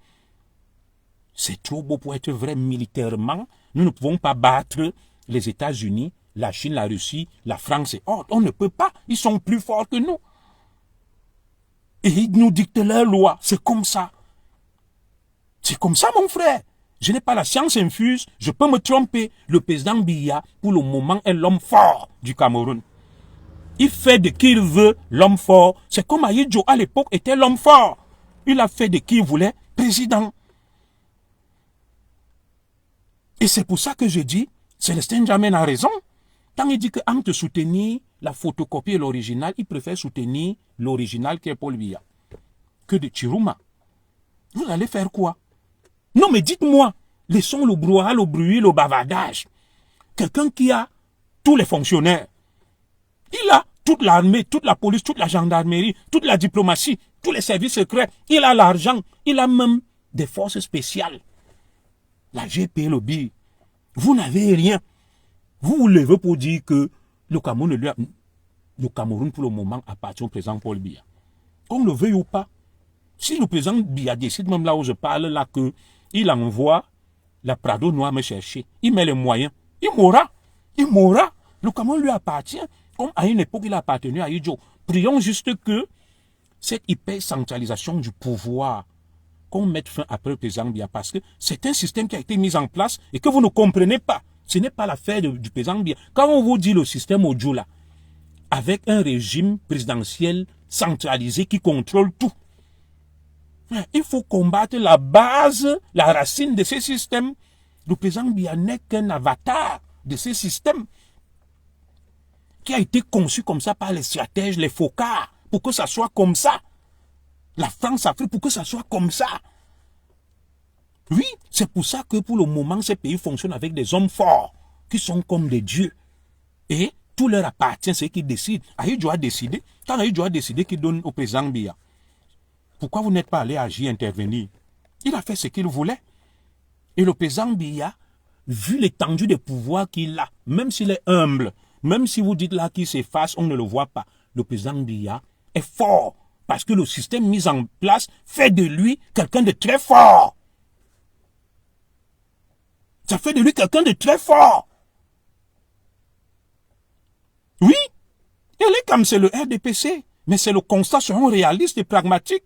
C'est trop beau pour être vrai militairement. Nous ne pouvons pas battre les États-Unis la Chine, la Russie, la France et autres. On ne peut pas. Ils sont plus forts que nous. Et ils nous dictent leurs lois. C'est comme ça. C'est comme ça, mon frère. Je n'ai pas la science infuse. Je peux me tromper. Le président Biya, pour le moment, est l'homme fort du Cameroun. Il fait de qui il veut l'homme fort. C'est comme Ahidjo, à l'époque, était l'homme fort. Il a fait de qui il voulait président. Et c'est pour ça que je dis, Célestin Djamène a raison. Quand il dit qu'entre soutenir la photocopie et l'original, il préfère soutenir l'original qui est Paul Biya que de Chiruma. Vous allez faire quoi? Non, mais dites-moi, laissons le brouhaha, le bruit, le bavardage. Quelqu'un qui a tous les fonctionnaires, il a toute l'armée, toute la police, toute la gendarmerie, toute la diplomatie, tous les services secrets, il a l'argent, il a même des forces spéciales. La GP, le BI, vous n'avez rien. Vous vous levez pour dire que le Cameroun, pour le moment, appartient au président Paul Biya. Qu'on le veuille ou pas, si le président Biya décide, même là où je parle, là, qu'il envoie la Prado Noire me chercher, il met les moyens, il mourra. Il mourra. Le Cameroun lui appartient, comme à une époque il a appartenu à Idjo. Prions juste que cette hyper-centralisation du pouvoir, qu'on mette fin après le président Biya, parce que c'est un système qui a été mis en place et que vous ne comprenez pas. Ce n'est pas l'affaire du président Biya. Quand on vous dit le système Odjoula, avec un régime présidentiel centralisé qui contrôle tout, il faut combattre la base, la racine de ces systèmes. Le président Biya n'est qu'un avatar de ces systèmes qui a été conçu comme ça par les stratèges, les focards, pour que ça soit comme ça. La France a fait pour que ça soit comme ça. Oui, c'est pour ça que pour le moment, ces pays fonctionnent avec des hommes forts, qui sont comme des dieux. Et tout leur appartient, c'est eux qui décident. Ahidjo a décidé. Quand Ahidjo a décidé qu'il donne au président Biya, pourquoi vous n'êtes pas allé agir, intervenir? Il a fait ce qu'il voulait. Et le président Biya, vu l'étendue des pouvoirs qu'il a, même s'il est humble, même si vous dites là qu'il s'efface, on ne le voit pas. Le président Biya est fort. Parce que le système mis en place fait de lui quelqu'un de très fort. Ça fait de lui quelqu'un de très fort. Oui, il est comme c'est le RDPC. Mais c'est le constat, soyons réalistes et pragmatiques.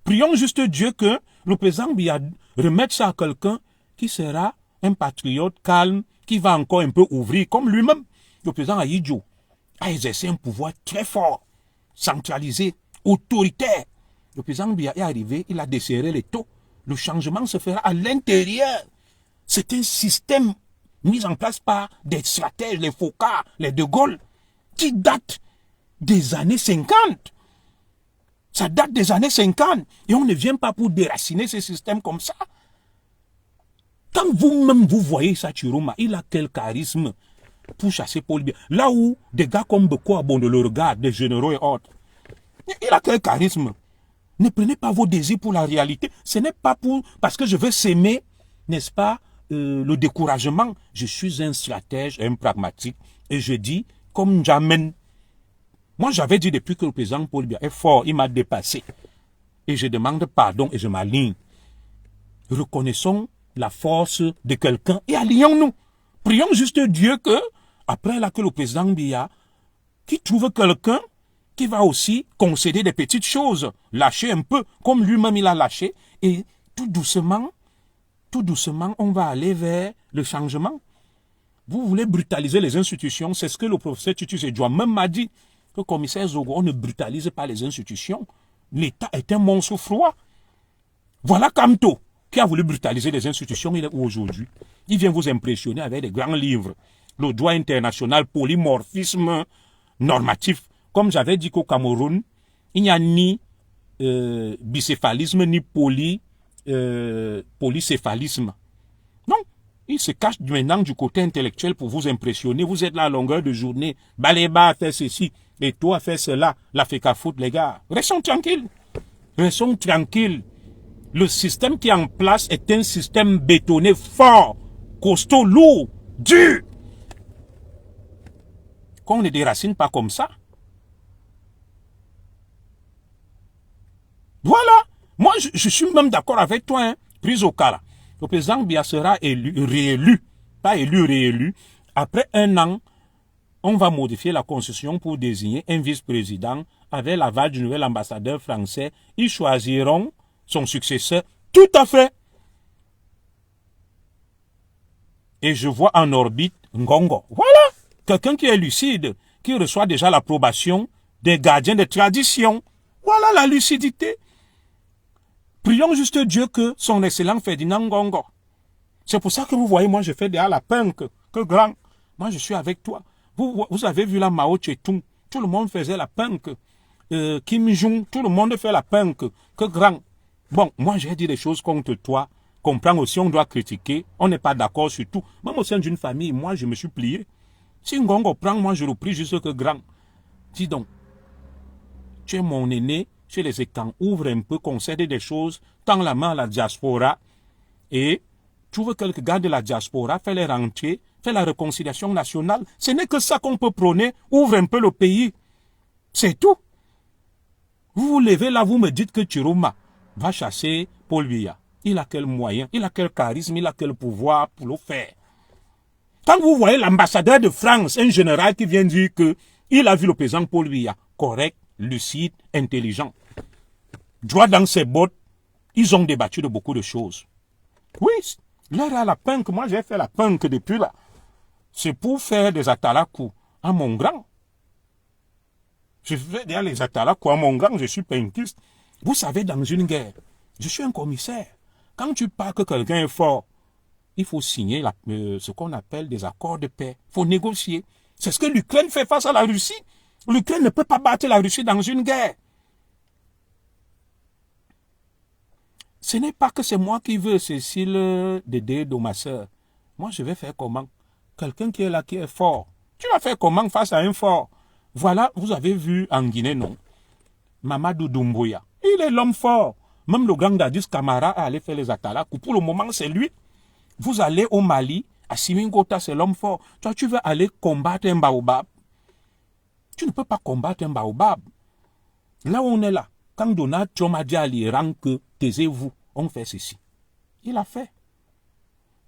Prions juste Dieu que le président Biya remette ça à quelqu'un qui sera un patriote calme, qui va encore un peu ouvrir, comme lui-même. Le président Ahidjo a exercé un pouvoir très fort, centralisé, autoritaire. Le président Biya est arrivé, il a desserré les taux. Le changement se fera à l'intérieur. C'est un système mis en place par des stratèges, les Focards, les De Gaulle, qui date des années 50. Ça date des années 50. Et on ne vient pas pour déraciner ce système comme ça. Quand vous-même vous voyez ça, Chiroma, il a quel charisme pour chasser Paul Biya. Là où des gars comme Beko Abondo le regardent, des généraux et autres. Il a quel charisme. Ne prenez pas vos désirs pour la réalité. Ce n'est pas pour... Parce que je veux s'aimer, n'est-ce pas, le découragement. Je suis un stratège, un pragmatique. Et je dis, comme Djamène. Moi, j'avais dit depuis que le président Paul Biya est fort, il m'a dépassé. Et je demande pardon et je m'aligne. Reconnaissons la force de quelqu'un et alignons-nous. Prions juste Dieu que, après là, que le président Biya, qui trouve quelqu'un qui va aussi concéder des petites choses, lâcher un peu, comme lui-même il a lâché, et tout doucement, on va aller vers le changement. Vous voulez brutaliser les institutions, c'est ce que le professeur Titus Edouard même m'a dit, que le commissaire Zogo, on ne brutalise pas les institutions. L'État est un monstre froid. Voilà Kamto, qui a voulu brutaliser les institutions, il est où aujourd'hui? Il vient vous impressionner avec des grands livres. Le droit international, polymorphisme normatif. Comme j'avais dit qu'au Cameroun, il n'y a ni bicéphalisme, ni polycéphalisme. Non, il se cache maintenant du côté intellectuel pour vous impressionner. Vous êtes là à longueur de journée. Baléba a fait ceci, et toi a fait cela. La fait qu'à foutre, les gars. Restons tranquilles. Restons tranquilles. Le système qui est en place est un système bétonné, fort, costaud, lourd, dur. Qu'on ne déracine pas comme ça. Voilà. Moi, je suis même d'accord avec toi, hein. Prise au cas là. Le président Biya sera élu, réélu, pas élu, réélu, après 1 an on va modifier la constitution pour désigner un vice-président avec l'aval du nouvel ambassadeur français. Ils choisiront son successeur. Tout à fait. Et je vois en orbite Ngongo. Voilà. Quelqu'un qui est lucide, qui reçoit déjà l'approbation des gardiens des traditions. Voilà la lucidité. Prions juste Dieu que son excellent Ferdinand Ngongo. C'est pour ça que vous voyez, moi je fais derrière la punk, que grand. Moi je suis avec toi. Vous avez vu la Mao Tse-tung. Tout le monde faisait la punk. Kim Jong, tout le monde fait la punk. Que grand. Bon, moi j'ai dit des choses contre toi. Comprends aussi, on doit critiquer. On n'est pas d'accord sur tout. Même au sein d'une famille, moi je me suis plié. Si Ngongo prend, moi je le prie juste que grand. Dis donc, tu es mon aîné, chez les étangs, ouvre un peu, concède des choses, tends la main à la diaspora et trouve quelques gars de la diaspora, fais les rentiers, fais la réconciliation nationale. Ce n'est que ça qu'on peut prôner, ouvre un peu le pays. C'est tout. Vous vous levez là, vous me dites que Chiroma va chasser Paul Biya. Il a quel moyen, il a quel charisme, il a quel pouvoir pour le faire. Quand vous voyez l'ambassadeur de France, un général qui vient dire que il a vu le président Paul Biya, correct, lucide, intelligent, droit dans ses bottes, ils ont débattu de beaucoup de choses. Oui, là, la punk, moi j'ai fait la punk depuis là. C'est pour faire des atalakou à mon grand. Je fais déjà les atalakou à mon grand, je suis punkiste. Vous savez, dans une guerre, je suis un commissaire. Quand tu parles que quelqu'un est fort, il faut signer ce qu'on appelle des accords de paix. Il faut négocier. C'est ce que l'Ukraine fait face à la Russie. L'Ukraine ne peut pas battre la Russie dans une guerre. Ce n'est pas que c'est moi qui veux, Cécile, d'aider ma soeur. Moi, je vais faire comment? Quelqu'un qui est là, qui est fort. Tu vas faire comment face à un fort? Voilà, vous avez vu en Guinée, non? Mamadou Doumbouya. Il est l'homme fort. Même le grand Dadis Camara a allé faire les atalakou. Pour le moment, c'est lui. Vous allez au Mali, à Simingota, c'est l'homme fort. Toi, tu veux aller combattre un baobab. Tu ne peux pas combattre un baobab. Là où on est là, quand Donald Trump a dit à l'Iran que taisez-vous, on fait ceci. Il a fait.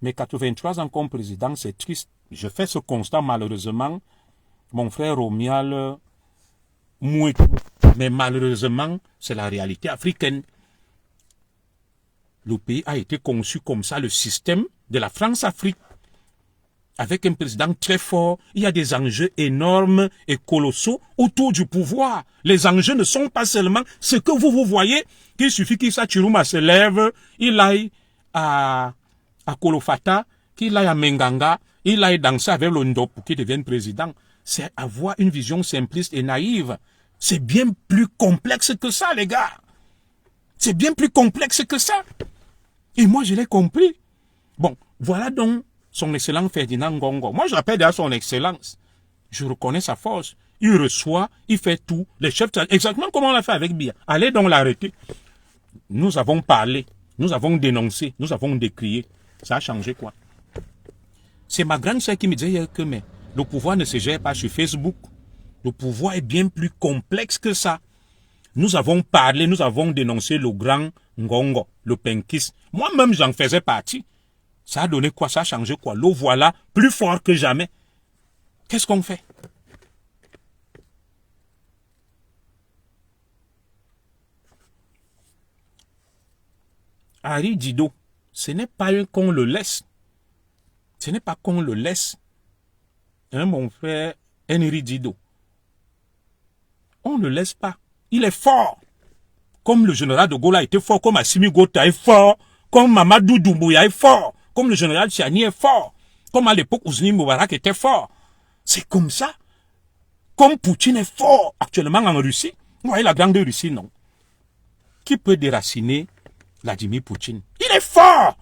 Mais 83 ans comme président, c'est triste. Je fais ce constat malheureusement. Mon frère Romial mouette. Mais malheureusement, c'est la réalité africaine. Le pays a été conçu comme ça, le système de la France-Afrique. Avec un président très fort, il y a des enjeux énormes et colossaux autour du pouvoir. Les enjeux ne sont pas seulement ce que vous voyez, qu'il suffit qu'Issa Chiruma se lève, il aille à Kolofata, qu'il aille à Menganga, il aille danser avec le Ndop pour qu'il devienne président. C'est avoir une vision simpliste et naïve. C'est bien plus complexe que ça, les gars. C'est bien plus complexe que ça. Et moi, je l'ai compris. Bon, voilà donc son excellent Ferdinand Ngongo. Moi, je l'appelle d'ailleurs son excellence. Je reconnais sa force. Il reçoit, il fait tout. Les chefs, exactement comme on l'a fait avec Biya. Allez donc l'arrêter. Nous avons parlé, nous avons dénoncé, nous avons décrié. Ça a changé quoi? C'est ma grande sœur qui me disait hier que mais, le pouvoir ne se gère pas sur Facebook. Le pouvoir est bien plus complexe que ça. Nous avons parlé, nous avons dénoncé le grand Ngongo, le penkiste. Moi-même, j'en faisais partie. Ça a donné quoi? Ça a changé quoi? Le voilà plus fort que jamais. Qu'est-ce qu'on fait? Harry Dido, ce n'est pas qu'on le laisse. Ce n'est pas qu'on le laisse. Hein, mon frère Henry Dido. On ne le laisse pas. Il est fort. Comme le général de Gaulle a été fort, comme Assimi Gota est fort, comme Mamadou Doumbouya est fort, comme le général Tchiani est fort, comme à l'époque Ousni Moubarak était fort. C'est comme ça. Comme Poutine est fort actuellement en Russie. Vous voyez la grande Russie, non? Qui peut déraciner Vladimir Poutine? Il est fort.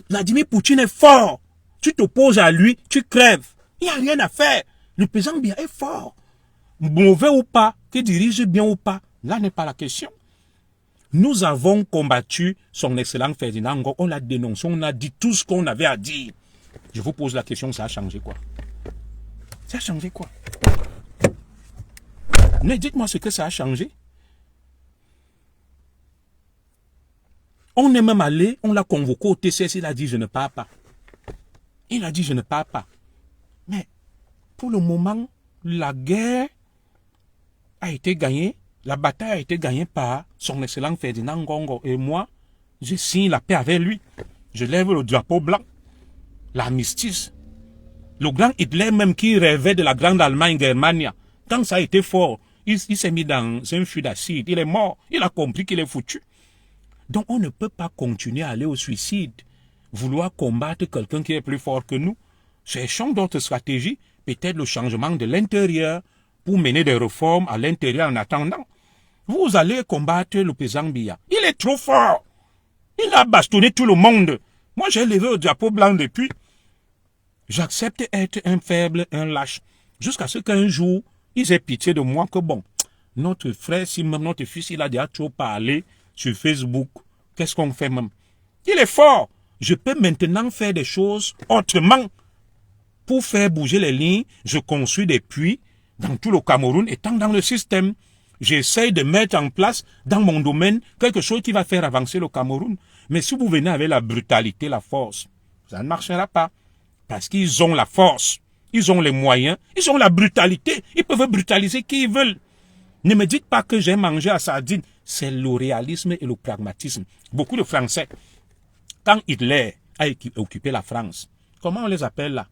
Vladimir Poutine est fort. Tu t'opposes à lui, tu crèves. Il n'y a rien à faire. Le président Biya est fort. Mauvais ou pas, qui dirige bien ou pas, là n'est pas la question. Nous avons combattu son excellent Ferdinand Ngongo, on l'a dénoncé, on a dit tout ce qu'on avait à dire. Je vous pose la question, ça a changé quoi? Ça a changé quoi? Mais dites-moi ce que ça a changé. On est même allé, on l'a convoqué au TCS, il a dit je ne pars pas. Il a dit je ne pars pas. Mais Pour le moment, la guerre a été gagnée, la bataille a été gagnée par son excellent Ferdinand Ngongo. Et moi, je signe la paix avec lui. Je lève le drapeau blanc, l'armistice. Le grand Hitler même qui rêvait de la grande Allemagne, Germania, quand ça a été fort, il s'est mis dans un fût d'acide. Il est mort. Il a compris qu'il est foutu. Donc on ne peut pas continuer à aller au suicide, vouloir combattre quelqu'un qui est plus fort que nous. Cherchons d'autres stratégies, peut-être le changement de l'intérieur pour mener des réformes à l'intérieur en attendant. Vous allez combattre le président Biya. Il est trop fort. Il a bastonné tout le monde. Moi j'ai levé le drapeau blanc depuis. J'accepte être un faible, un lâche, jusqu'à ce qu'un jour, ils aient pitié de moi que bon, notre frère, si même notre fils, il a déjà trop parlé sur Facebook, qu'est-ce qu'on fait même? Il est fort. Je peux maintenant faire des choses autrement. Pour faire bouger les lignes, je construis des puits dans tout le Cameroun, étant dans le système. J'essaye de mettre en place dans mon domaine quelque chose qui va faire avancer le Cameroun. Mais si vous venez avec la brutalité, la force, ça ne marchera pas. Parce qu'ils ont la force, ils ont les moyens, ils ont la brutalité. Ils peuvent brutaliser qui ils veulent. Ne me dites pas que j'ai mangé à sardine. C'est le réalisme et le pragmatisme. Beaucoup de Français, quand Hitler a occupé la France, comment on les appelle là?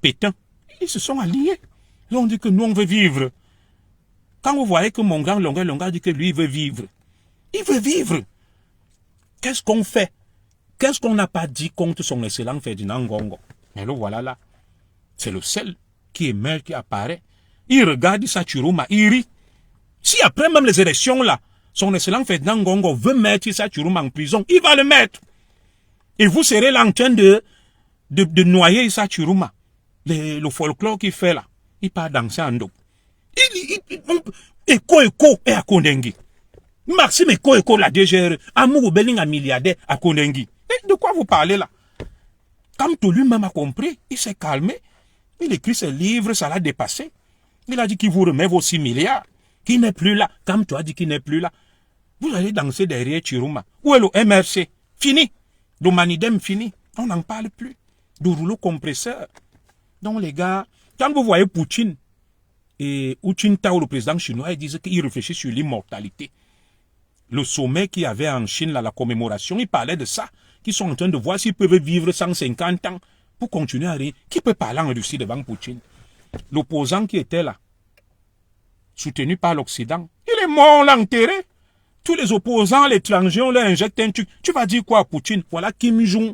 Pétain. Ils se sont alliés. Ils ont dit que nous, on veut vivre. Quand vous voyez que mon grand Longueur dit que lui, il veut vivre. Il veut vivre. Qu'est-ce qu'on fait? Qu'est-ce qu'on n'a pas dit contre son excellent Ferdinand Ngongo? Mais le voilà là. C'est le seul qui émerge, qui apparaît. Il regarde Issa Chiruma, il rit. Si après même les élections là, son excellent Ferdinand Ngongo veut mettre Issa Chiruma en prison, il va le mettre. Et vous serez là en train de noyer Issa Chiruma. Le folklore qu'il fait là, il part danser en dos. Eko et à Kondengi. Maxime Eko la DGR, Amour Belling à milliardaire à Kondengi. Et de quoi vous parlez là? Comme tout lui-même a compris, il s'est calmé. Il écrit ses livres, ça l'a dépassé. Il a dit qu'il vous remet vos 6 milliards. Qui n'est plus là. Comme tu as dit qu'il n'est plus là. Vous allez danser derrière Chiruma. Où est le MRC? Fini. Le Manidem fini. On n'en parle plus. Du rouleau compresseur. Donc les gars, quand vous voyez Poutine et Hu Jintao, le président chinois, ils disent qu'il réfléchit sur l'immortalité. Le sommet qu'il y avait en Chine, là, la commémoration, il parlait de ça. Qui sont en train de voir s'ils peuvent vivre 150 ans pour continuer à rire. Qui peut parler en Russie devant Poutine? L'opposant qui était là, soutenu par l'Occident, il est mort, on l'a enterré. Tous les opposants à l'étranger, on leur injecte un truc. Tu vas dire quoi à Poutine? Voilà Kim Jong.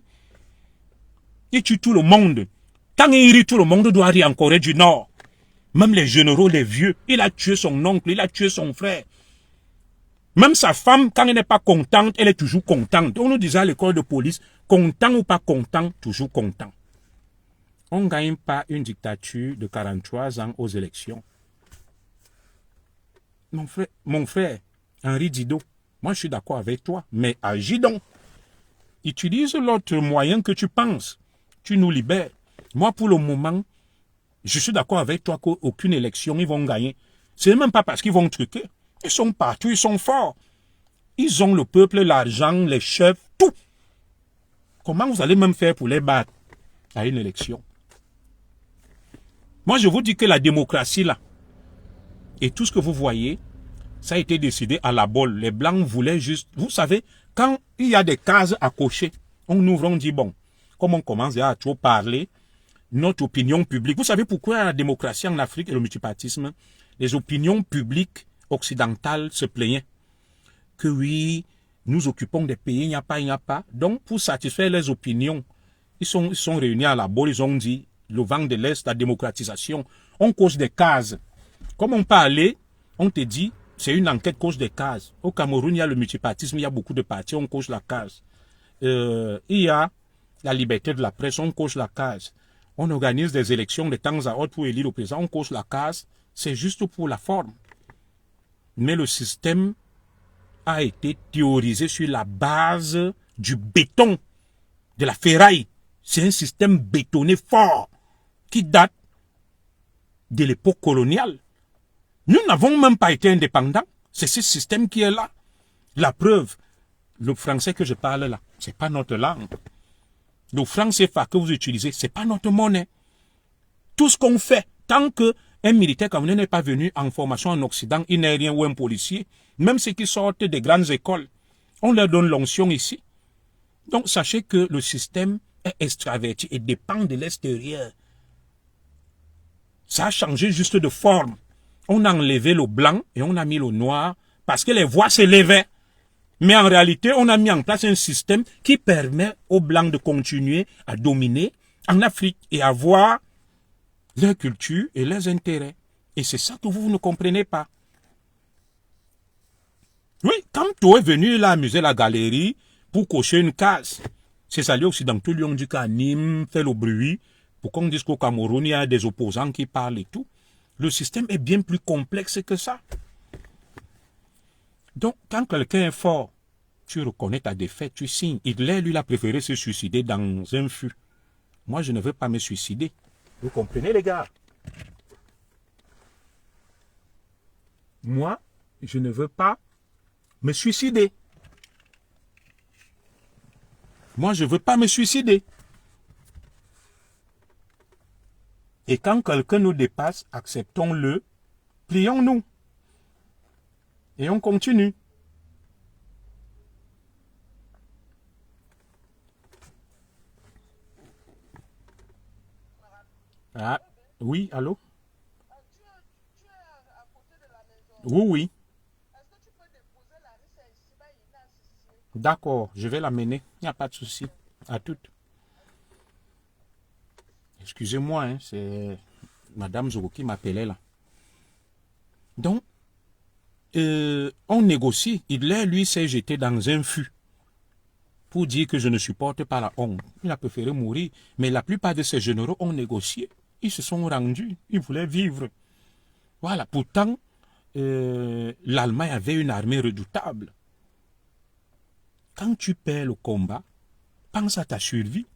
Il tue tout le monde. Quand il rit, tout le monde doit rire en Corée du Nord. Même les généraux, les vieux. Il a tué son oncle, il a tué son frère. Même sa femme, quand elle n'est pas contente, elle est toujours contente. On nous disait à l'école de police, content ou pas content, toujours content. On ne gagne pas une dictature de 43 ans aux élections. Mon frère, Henri Didot, moi je suis d'accord avec toi, mais agis donc. Utilise l'autre moyen que tu penses. Tu nous libères. Moi, pour le moment, je suis d'accord avec toi qu'aucune élection, ils vont gagner. C'est même pas parce qu'ils vont truquer. Ils sont partout, ils sont forts. Ils ont le peuple, l'argent, les chefs, tout. Comment vous allez même faire pour les battre à une élection? Moi, je vous dis que la démocratie, là, et tout ce que vous voyez, ça a été décidé à la bolle. Les Blancs voulaient juste... Vous savez, quand il y a des cases à cocher, on ouvre, on dit, bon, comme on commence à trop parler, notre opinion publique... Vous savez pourquoi la démocratie en Afrique et le multipartisme, les opinions publiques occidentales se plaignaient que oui, nous occupons des pays, il n'y a pas. Donc, pour satisfaire les opinions, ils sont réunis à la bolle, ils ont dit, le vent de l'Est, la démocratisation, on cause des cases. Comme on parlait, on te dit, c'est une enquête cause des cases. Au Cameroun, il y a le multipartisme, il y a beaucoup de partis, on cause la case. Il y a la liberté de la presse, on cause la case. On organise des élections de temps à autre pour élire le président, on cause la case. C'est juste pour la forme. Mais le système a été théorisé sur la base du béton, de la ferraille. C'est un système bétonné fort qui date de l'époque coloniale. Nous n'avons même pas été indépendants. C'est ce système qui est là. La preuve, le français que je parle là, c'est pas notre langue. Le franc CFA que vous utilisez, c'est pas notre monnaie. Tout ce qu'on fait, tant qu'un militaire camerounais n'est pas venu en formation en Occident, il n'est rien, ou un policier, même ceux qui sortent des grandes écoles, on leur donne l'onction ici. Donc, sachez que le système est extraverti et dépend de l'extérieur. Ça a changé juste de forme. On a enlevé le blanc et on a mis le noir parce que les voix s'élevaient. Mais en réalité, on a mis en place un système qui permet aux blancs de continuer à dominer en Afrique et avoir leur culture et leurs intérêts. Et c'est ça que vous ne comprenez pas. Oui, quand tu es venu là amuser la galerie pour cocher une case, ces alliés occidentaux lui ont dit qu'à Nîmes, fait le bruit, pour qu'on dise qu'au Cameroun, il y a des opposants qui parlent et tout. Le système est bien plus complexe que ça. Donc, quand quelqu'un est fort, tu reconnais ta défaite, tu signes. Hitler, lui, il a préféré se suicider dans un fût. Moi, je ne veux pas me suicider. Vous comprenez, les gars? Moi, je ne veux pas me suicider. Moi, je ne veux pas me suicider. Et quand quelqu'un nous dépasse, acceptons-le, plions-nous. Et on continue. Ah, oui, allô? Oui, oui. D'accord, je vais l'amener. Il n'y a pas de souci. À toutes. Excusez-moi, hein, c'est Madame Zoro qui m'appelait là. Donc, on négocie. Hitler, lui, s'est jeté dans un fût pour dire que je ne supporte pas la honte. Il a préféré mourir. Mais la plupart de ces généraux ont négocié. Ils se sont rendus. Ils voulaient vivre. Voilà. Pourtant, l'Allemagne avait une armée redoutable. Quand tu perds le combat, pense à ta survie.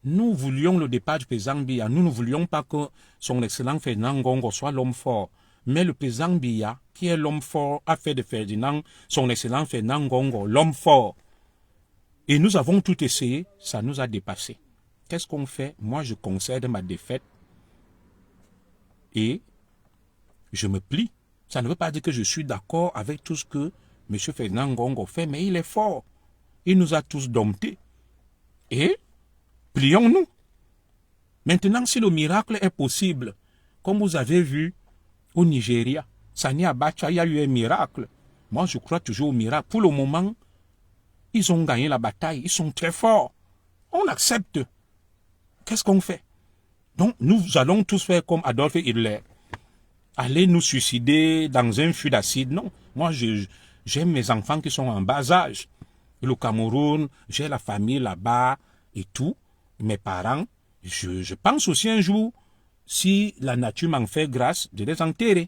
Nous voulions le départ du président Biya. Nous ne voulions pas que son excellent Ferdinand Ngongo soit l'homme fort. Mais le président Biya, qui est l'homme fort, a fait de Ferdinand, son excellent Ferdinand Ngongo, l'homme fort. Et nous avons tout essayé, ça nous a dépassé. Qu'est-ce qu'on fait? Moi, je concède ma défaite et je me plie. Ça ne veut pas dire que je suis d'accord avec tout ce que M. Ferdinand Ngongo fait, mais il est fort. Il nous a tous domptés. Et plions-nous. Maintenant, si le miracle est possible, comme vous avez vu au Nigeria, Sani Abacha, il y a eu un miracle. Moi, je crois toujours au miracle. Pour le moment, ils ont gagné la bataille. Ils sont très forts. On accepte. Qu'est-ce qu'on fait? Donc, nous allons tous faire comme Adolf Hitler. Aller nous suicider dans un fût d'acide. Non. Moi, j'ai mes enfants qui sont en bas âge. Le Cameroun, j'ai la famille là-bas et tout. Mes parents, je pense aussi un jour, si la nature m'en fait grâce, de les enterrer.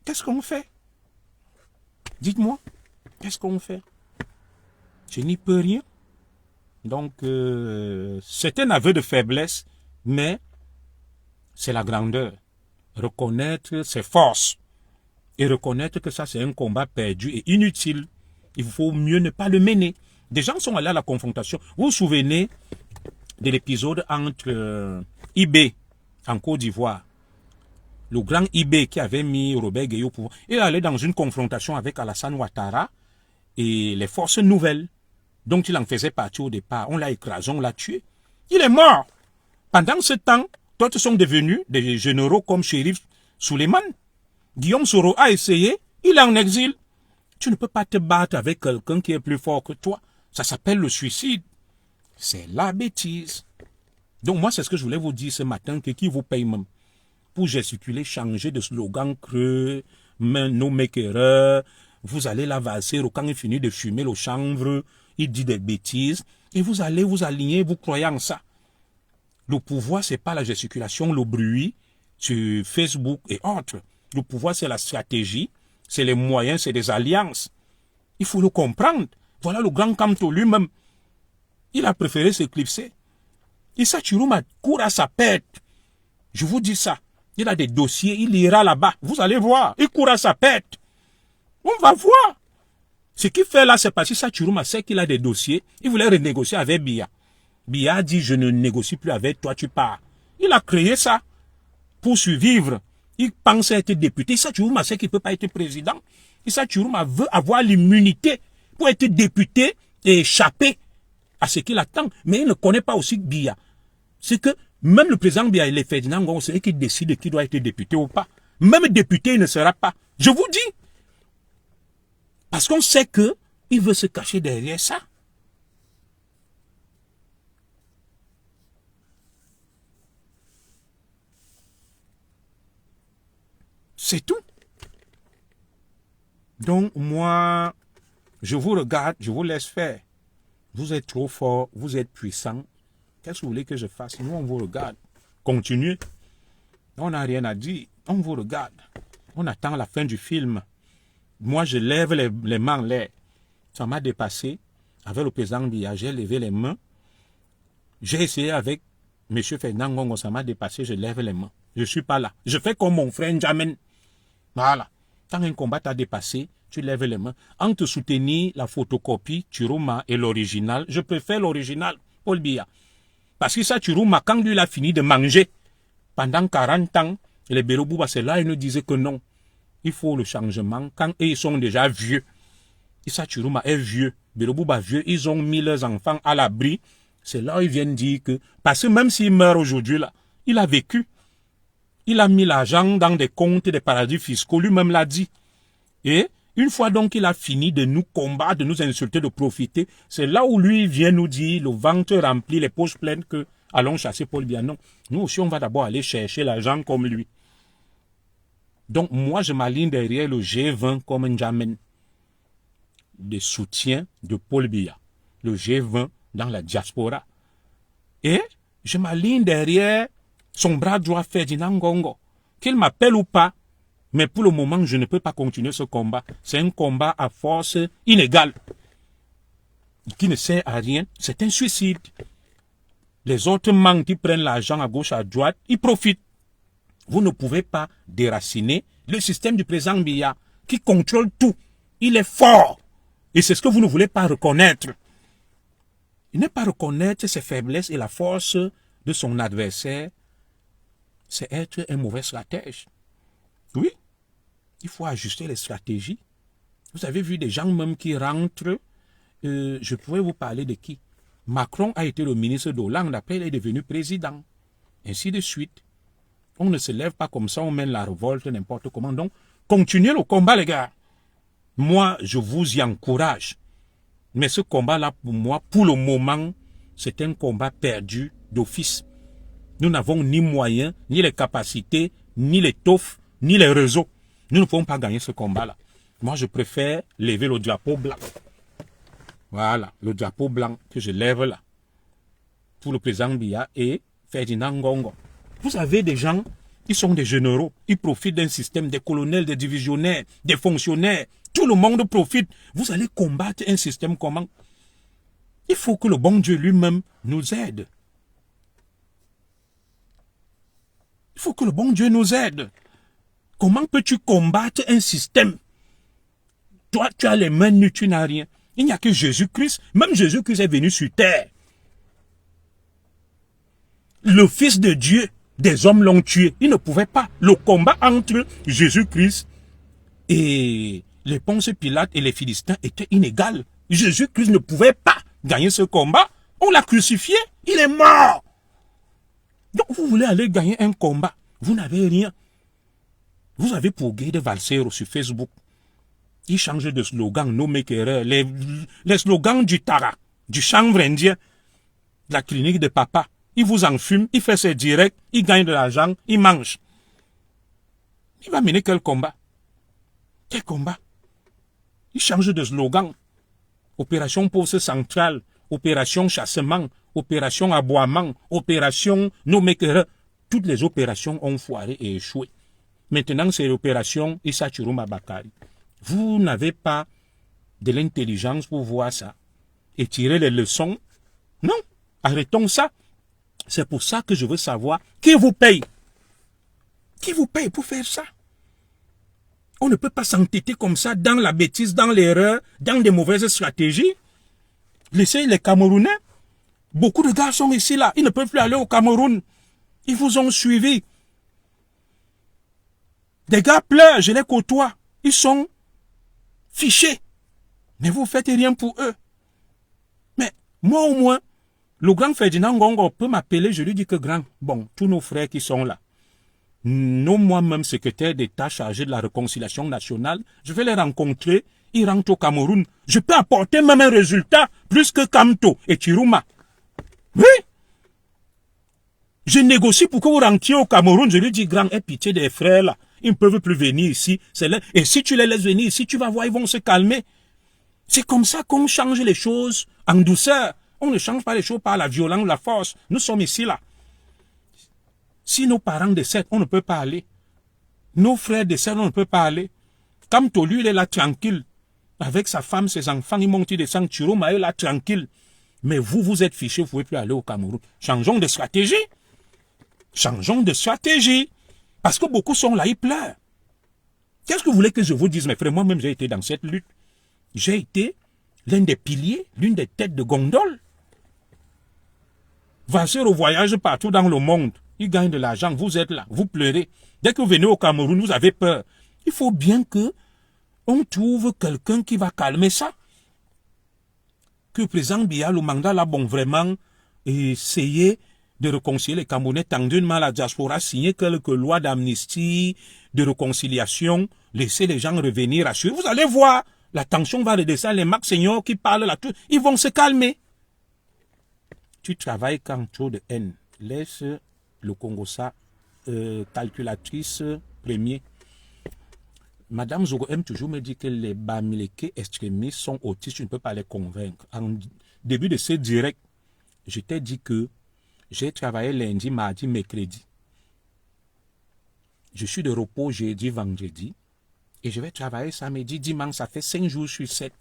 Qu'est-ce qu'on fait? Dites-moi, qu'est-ce qu'on fait? Je n'y peux rien. Donc, c'est un aveu de faiblesse, mais c'est la grandeur. Reconnaître ses forces et reconnaître que ça, c'est un combat perdu et inutile. Il faut mieux ne pas le mener. Des gens sont allés à la confrontation. Vous vous souvenez de l'épisode entre IB en Côte d'Ivoire, le grand IB qui avait mis Robert Gueye au pouvoir. Il est allé dans une confrontation avec Alassane Ouattara et les forces nouvelles, dont il en faisait partie au départ. On l'a écrasé, on l'a tué. Il est mort. Pendant ce temps, d'autres sont devenus des généraux comme Chérif Souleymane. Guillaume Soro a essayé, il est en exil. Tu ne peux pas te battre avec quelqu'un qui est plus fort que toi. Ça s'appelle le suicide. C'est la bêtise. Donc moi, c'est ce que je voulais vous dire ce matin, que qui vous paye même pour gesticuler, changer de slogan creux, nos makereurs, vous allez la valser, quand il finit de fumer le chanvre, il dit des bêtises, et vous allez vous aligner, vous croyez en ça. Le pouvoir, c'est pas la gesticulation, le bruit sur Facebook et autres. Le pouvoir, c'est la stratégie, c'est les moyens, c'est des alliances. Il faut le comprendre. Voilà le grand Kamto lui-même. Il a préféré s'éclipser. Issa Chirouma court à sa perte. Je vous dis ça. Il a des dossiers, il ira là-bas. Vous allez voir. Il court à sa perte. On va voir. Ce qu'il fait là, c'est parce que Issa Chirouma sait qu'il a des dossiers. Il voulait renégocier avec Biya. Biya a dit, je ne négocie plus avec toi, tu pars. Il a créé ça. pour survivre. Il pense être député. Issa Chourouma sait qu'il ne peut pas être président. Issa Chourouma veut avoir l'immunité pour être député et échapper à ce qu'il attend. Mais il ne connaît pas aussi Biya. C'est que même le président Biya, il est Ferdinand Ngongo, c'est lui qui décide qui doit être député ou pas. Même député, il ne sera pas. Je vous dis. Parce qu'on sait que il veut se cacher derrière ça. C'est tout. Donc, moi, je vous regarde, je vous laisse faire. Vous êtes trop fort, vous êtes puissant. Qu'est-ce que vous voulez que je fasse? Nous, on vous regarde. Continuez. On n'a rien à dire. On vous regarde. On attend la fin du film. Moi, je lève les mains en l'air. Ça m'a dépassé. Avec le président Biya, j'ai levé les mains. J'ai essayé avec M. Ferdinand Ngongo, ça m'a dépassé, je lève les mains. Je ne suis pas là. Je fais comme mon frère N'Djamène. Voilà. Quand un combat t'a dépassé, tu lèves les mains. Entre soutenir la photocopie, Chourouma, et l'original, je préfère l'original, Paul Biya. Parce que ça, Chourouma, quand lui il a fini de manger, pendant 40 ans, les Bérobouba, c'est là, ils nous disaient que non. Il faut le changement. Quand ils sont déjà vieux, Issa Chourouma est vieux, Bérobouba vieux, ils ont mis leurs enfants à l'abri. C'est là où ils viennent dire que, parce que même s'il meurt aujourd'hui, là, il a vécu. Il a mis l'argent dans des comptes des paradis fiscaux, lui-même l'a dit. Et une fois donc qu'il a fini de nous combattre, de nous insulter, de profiter, c'est là où lui vient nous dire, le ventre rempli, les poches pleines, que allons chasser Paul Biya. Non, nous aussi on va d'abord aller chercher l'argent comme lui. Donc moi je m'aligne derrière le G20 comme N'Djamène, de soutien de Paul Biya. Le G20 dans la diaspora. Et je m'aligne derrière son bras droit Ferdinand Ngongo. Qu'il m'appelle ou pas, mais pour le moment, je ne peux pas continuer ce combat. C'est un combat à force inégale, qui ne sert à rien. C'est un suicide. Les autres manques qui prennent l'argent à gauche, à droite, ils profitent. Vous ne pouvez pas déraciner le système du président Biya, qui contrôle tout. Il est fort. Et c'est ce que vous ne voulez pas reconnaître. Il n'est pas reconnaître ses faiblesses et la force de son adversaire. C'est être un mauvais stratège. Oui, il faut ajuster les stratégies. Vous avez vu des gens même qui rentrent. Je pourrais vous parler de qui? Macron a été le ministre d'Hollande, après il est devenu président. Ainsi de suite. On ne se lève pas comme ça, on mène la révolte n'importe comment. Donc, continuez le combat, les gars. Moi, je vous y encourage. Mais ce combat-là, pour moi, pour le moment, c'est un combat perdu d'office. Nous n'avons ni moyens, ni les capacités, ni l'étoffe, ni les réseaux. Nous ne pouvons pas gagner ce combat-là. Moi, je préfère lever le drapeau blanc. Voilà, le drapeau blanc que je lève là. Pour le président Biya et Ferdinand Ngongo. Vous avez des gens, ils sont des généraux. Ils profitent d'un système, des colonels, des divisionnaires, des fonctionnaires. Tout le monde profite. Vous allez combattre un système comment? Il faut que le bon Dieu lui-même nous aide. Il faut que le bon Dieu nous aide. Comment peux-tu combattre un système? Toi, tu as les mains nues, tu n'as rien. Il n'y a que Jésus-Christ. Même Jésus-Christ est venu sur terre. Le Fils de Dieu, des hommes l'ont tué. Il ne pouvait pas. Le combat entre Jésus-Christ et les Ponce Pilate et les Philistins était inégal. Jésus-Christ ne pouvait pas gagner ce combat. On l'a crucifié. Il est mort. Donc vous voulez aller gagner un combat. Vous n'avez rien. Vous avez pour Guy de Valsero sur Facebook. Il change de slogan, no make erreur. Les slogans du Tara, du chanvre indien, de la clinique de papa. Il vous en fume, il fait ses directs, il gagne de l'argent, il mange. Il va mener quel combat? Quel combat? Il change de slogan. Opération Poste Centrale, opération chassement, opération aboiement, opération no make erreur. Toutes les opérations ont foiré et échoué. Maintenant, c'est l'opération Issa Chourouma Bakari. Vous n'avez pas de l'intelligence pour voir ça et tirer les leçons. Non, arrêtons ça. C'est pour ça que je veux savoir qui vous paye. Qui vous paye pour faire ça? On ne peut pas s'entêter comme ça dans la bêtise, dans l'erreur, dans des mauvaises stratégies. Laissez les Camerounais. Beaucoup de gars sont ici là. Ils ne peuvent plus aller au Cameroun. Ils vous ont suivi. Des gars pleurent, je les côtoie. Ils sont fichés. Mais vous ne faites rien pour eux. Mais moi au moins, le grand Ferdinand Ngongo peut m'appeler, je lui dis que grand, bon, tous nos frères qui sont là, nos moi-même secrétaires d'État chargés de la réconciliation nationale, je vais les rencontrer, ils rentrent au Cameroun. Je peux apporter même un résultat plus que Kamto et Chiruma. Oui. Je négocie pour que vous rentriez au Cameroun. Je lui dis, grand, aie pitié des frères là. Ils ne peuvent plus venir ici. Et si tu les laisses venir ici, tu vas voir, ils vont se calmer. C'est comme ça qu'on change les choses en douceur. On ne change pas les choses par la violence, la force. Nous sommes ici là. Si nos parents décèdent, on ne peut pas aller. Nos frères décèdent, on ne peut pas aller. Kamto, lui, il est là tranquille. Avec sa femme, ses enfants, ils montent, ils descendent. Chiroma est là tranquille. Mais vous, vous êtes fichés, vous ne pouvez plus aller au Cameroun. Changeons de stratégie. Changeons de stratégie. Parce que beaucoup sont là, ils pleurent. Qu'est-ce que vous voulez que je vous dise, mes frères? Moi-même, j'ai été dans cette lutte. J'ai été l'un des piliers, l'une des têtes de gondole. Vasseur au voyage partout dans le monde. Ils gagnent de l'argent, vous êtes là, vous pleurez. Dès que vous venez au Cameroun, vous avez peur. Il faut bien que on trouve quelqu'un qui va calmer ça. Que le président Biya, le mandat là, bon, vraiment, essayer de réconcilier les Camerounais, tendellement la diaspora, signer quelques lois d'amnistie, de réconciliation, laisser les gens revenir assurer. Vous allez voir, la tension va redescendre, les Marc Seigneur qui parlent là, tout, ils vont se calmer. Tu travailles quand trop de haine. Laisse le Congossa, calculatrice premier. Madame Zogo aime toujours me dire que les Bamileke extrémistes sont autistes, tu ne peux pas les convaincre. En début de ce direct, je t'ai dit que j'ai travaillé lundi, mardi, mercredi. Je suis de repos jeudi, vendredi. Et je vais travailler samedi, dimanche, ça fait 5 jours sur 7.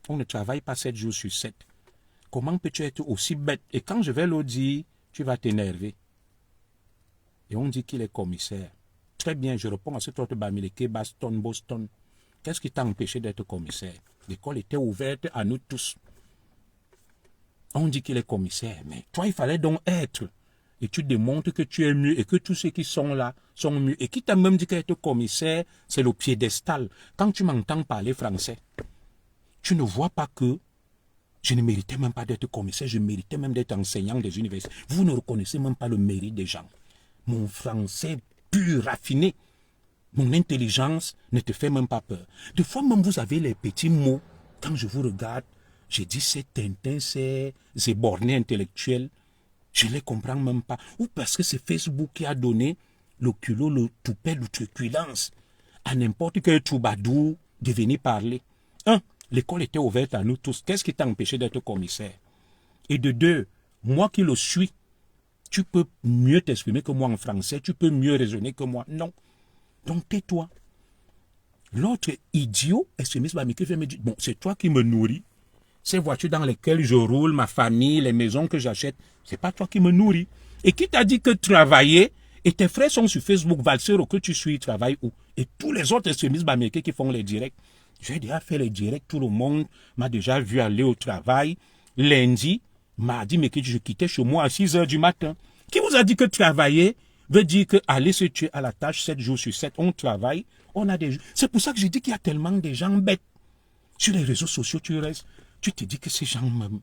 On ne travaille pas 7 jours sur 7. Comment peux-tu être aussi bête? Et quand je vais le dire, tu vas t'énerver. Et on dit qu'il est commissaire. Très bien, je réponds à ce autre Bamileke, Boston, Boston. Qu'est-ce qui t'a empêché d'être commissaire? L'école était ouverte à nous tous. On dit qu'il est commissaire, mais toi, il fallait donc être. Et tu démontres que tu es mieux et que tous ceux qui sont là sont mieux. Et qui t'a même dit qu'être commissaire, c'est le piédestal. Quand tu m'entends parler français, tu ne vois pas que je ne méritais même pas d'être commissaire, je méritais même d'être enseignant des universités. Vous ne reconnaissez même pas le mérite des gens. Mon français pur, raffiné, mon intelligence ne te fait même pas peur. Des fois même vous avez les petits mots, quand je vous regarde, je dis c'est Tintin, c'est borné intellectuel, je ne les comprends même pas. Ou parce que c'est Facebook qui a donné le culot, le toupet, l'outrecuidance à n'importe quel troubadour de venir parler. Un, l'école était ouverte à nous tous. Qu'est-ce qui t'a empêché d'être commissaire? Et de deux, moi qui le suis, tu peux mieux t'exprimer que moi en français, tu peux mieux raisonner que moi. Non. Donc tais-toi. L'autre idiot, extrémiste Bamileke, vient me dire, bon, c'est toi qui me nourris. Ces voitures dans lesquelles je roule, ma famille, les maisons que j'achète, c'est pas toi qui me nourris. Et qui t'a dit que travailler, et tes frères sont sur Facebook, Valsero, que tu suis, ils travaillent où? Et tous les autres extrémistes Bamileke qui font les directs. J'ai déjà fait les directs, tout le monde m'a déjà vu aller au travail. Lundi, mardi, mercredi, je quittais chez moi à 6 heures du matin. Qui vous a dit que travailler veut dire que aller se tuer à la tâche 7 jours sur 7, on travaille, on a des... C'est pour ça que je dis qu'il y a tellement de gens bêtes. Sur les réseaux sociaux, tu restes, tu te dis que ces gens même...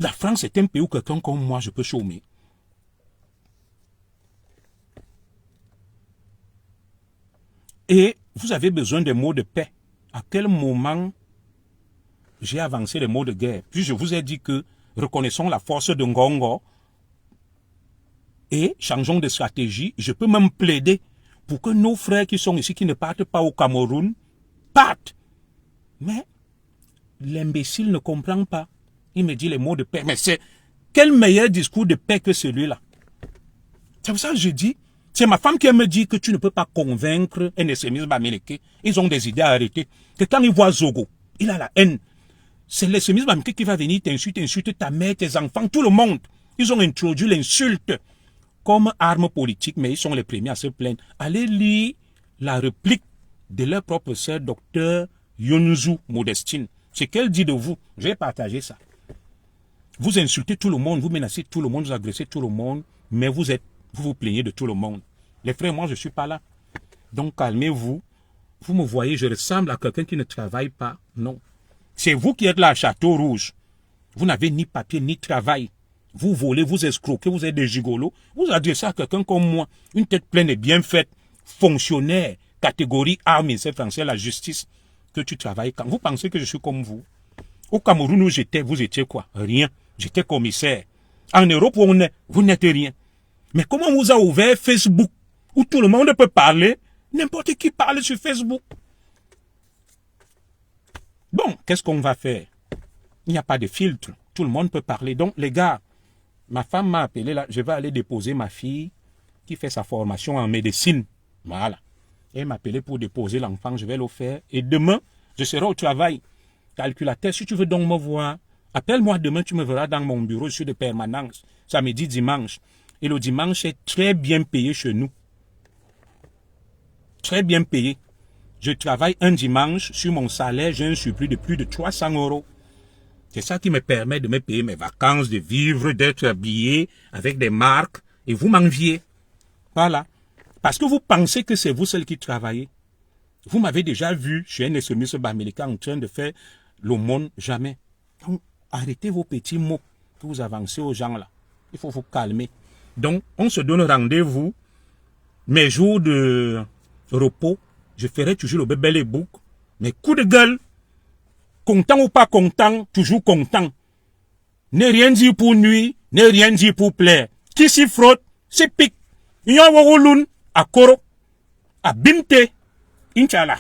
La France est un pays où quelqu'un comme moi, je peux chômer. Et vous avez besoin des mots de paix. À quel moment j'ai avancé les mots de guerre? Puis je vous ai dit que reconnaissons la force de Ngongo et changeons de stratégie. Je peux même plaider pour que nos frères qui sont ici, qui ne partent pas au Cameroun, partent. Mais l'imbécile ne comprend pas. Il me dit les mots de paix. Mais c'est quel meilleur discours de paix que celui-là? C'est pour ça que je dis, c'est ma femme qui me dit que tu ne peux pas convaincre un extrémiste Bamileke. Ils ont des idées à arrêter. Que quand ils voient Zogo, il a la haine. C'est l'extrémiste Bamileke qui va venir t'insulter ta mère, tes enfants, tout le monde. Ils ont introduit l'insulte comme arme politique, mais ils sont les premiers à se plaindre. Allez lire la réplique de leur propre sœur, docteur Yonzu Modestine. Ce qu'elle dit de vous, je vais partager ça. Vous insultez tout le monde, vous menacez tout le monde, vous agressez tout le monde, mais vous vous plaignez de tout le monde. Les frères, moi, je ne suis pas là. Donc calmez-vous. Vous me voyez, je ressemble à quelqu'un qui ne travaille pas. Non. C'est vous qui êtes là à Château Rouge. Vous n'avez ni papier ni travail. Vous volez, vous escroquez, vous êtes des gigolos. Vous adressez à quelqu'un comme moi, une tête pleine et bien faite, fonctionnaire, catégorie A, ministère français, la justice, que tu travailles quand. Vous pensez que je suis comme vous? Au Cameroun où j'étais, vous étiez quoi? Rien. J'étais commissaire. En Europe où on est, vous n'êtes rien. Mais comment on vous a ouvert Facebook, où tout le monde peut parler? N'importe qui parle sur Facebook. Bon, qu'est-ce qu'on va faire? Il n'y a pas de filtre. Tout le monde peut parler. Donc, les gars, ma femme m'a appelé là. Je vais aller déposer ma fille qui fait sa formation en médecine. Voilà. Elle m'a appelé pour déposer l'enfant. Je vais le faire. Et demain, je serai au travail. Calculateur, si tu veux donc me voir, appelle-moi demain, tu me verras dans mon bureau. Je suis de permanence. Samedi, dimanche. Et le dimanche est très bien payé chez nous. Très bien payé. Je travaille un dimanche. Sur mon salaire, j'ai un surplus de plus de 300 €. C'est ça qui me permet de me payer mes vacances, de vivre, d'être habillé avec des marques. Et vous m'enviez. Voilà. Parce que vous pensez que c'est vous seul qui travaillez. Vous m'avez déjà vu chez un extrémiste américain en train de faire l'aumône. Jamais. Donc, arrêtez vos petits mots que vous avancez aux gens là. Il faut vous calmer. Donc, on se donne rendez-vous. Mes jours de repos, je ferai toujours le bébé les boucs. Mes coups de gueule, content ou pas content, toujours content. Ne rien dire pour nuire, ne rien dire pour plaire. Qui s'y frotte, s'y pique. Il y a un à Koro, à Bimte, Inch'Allah.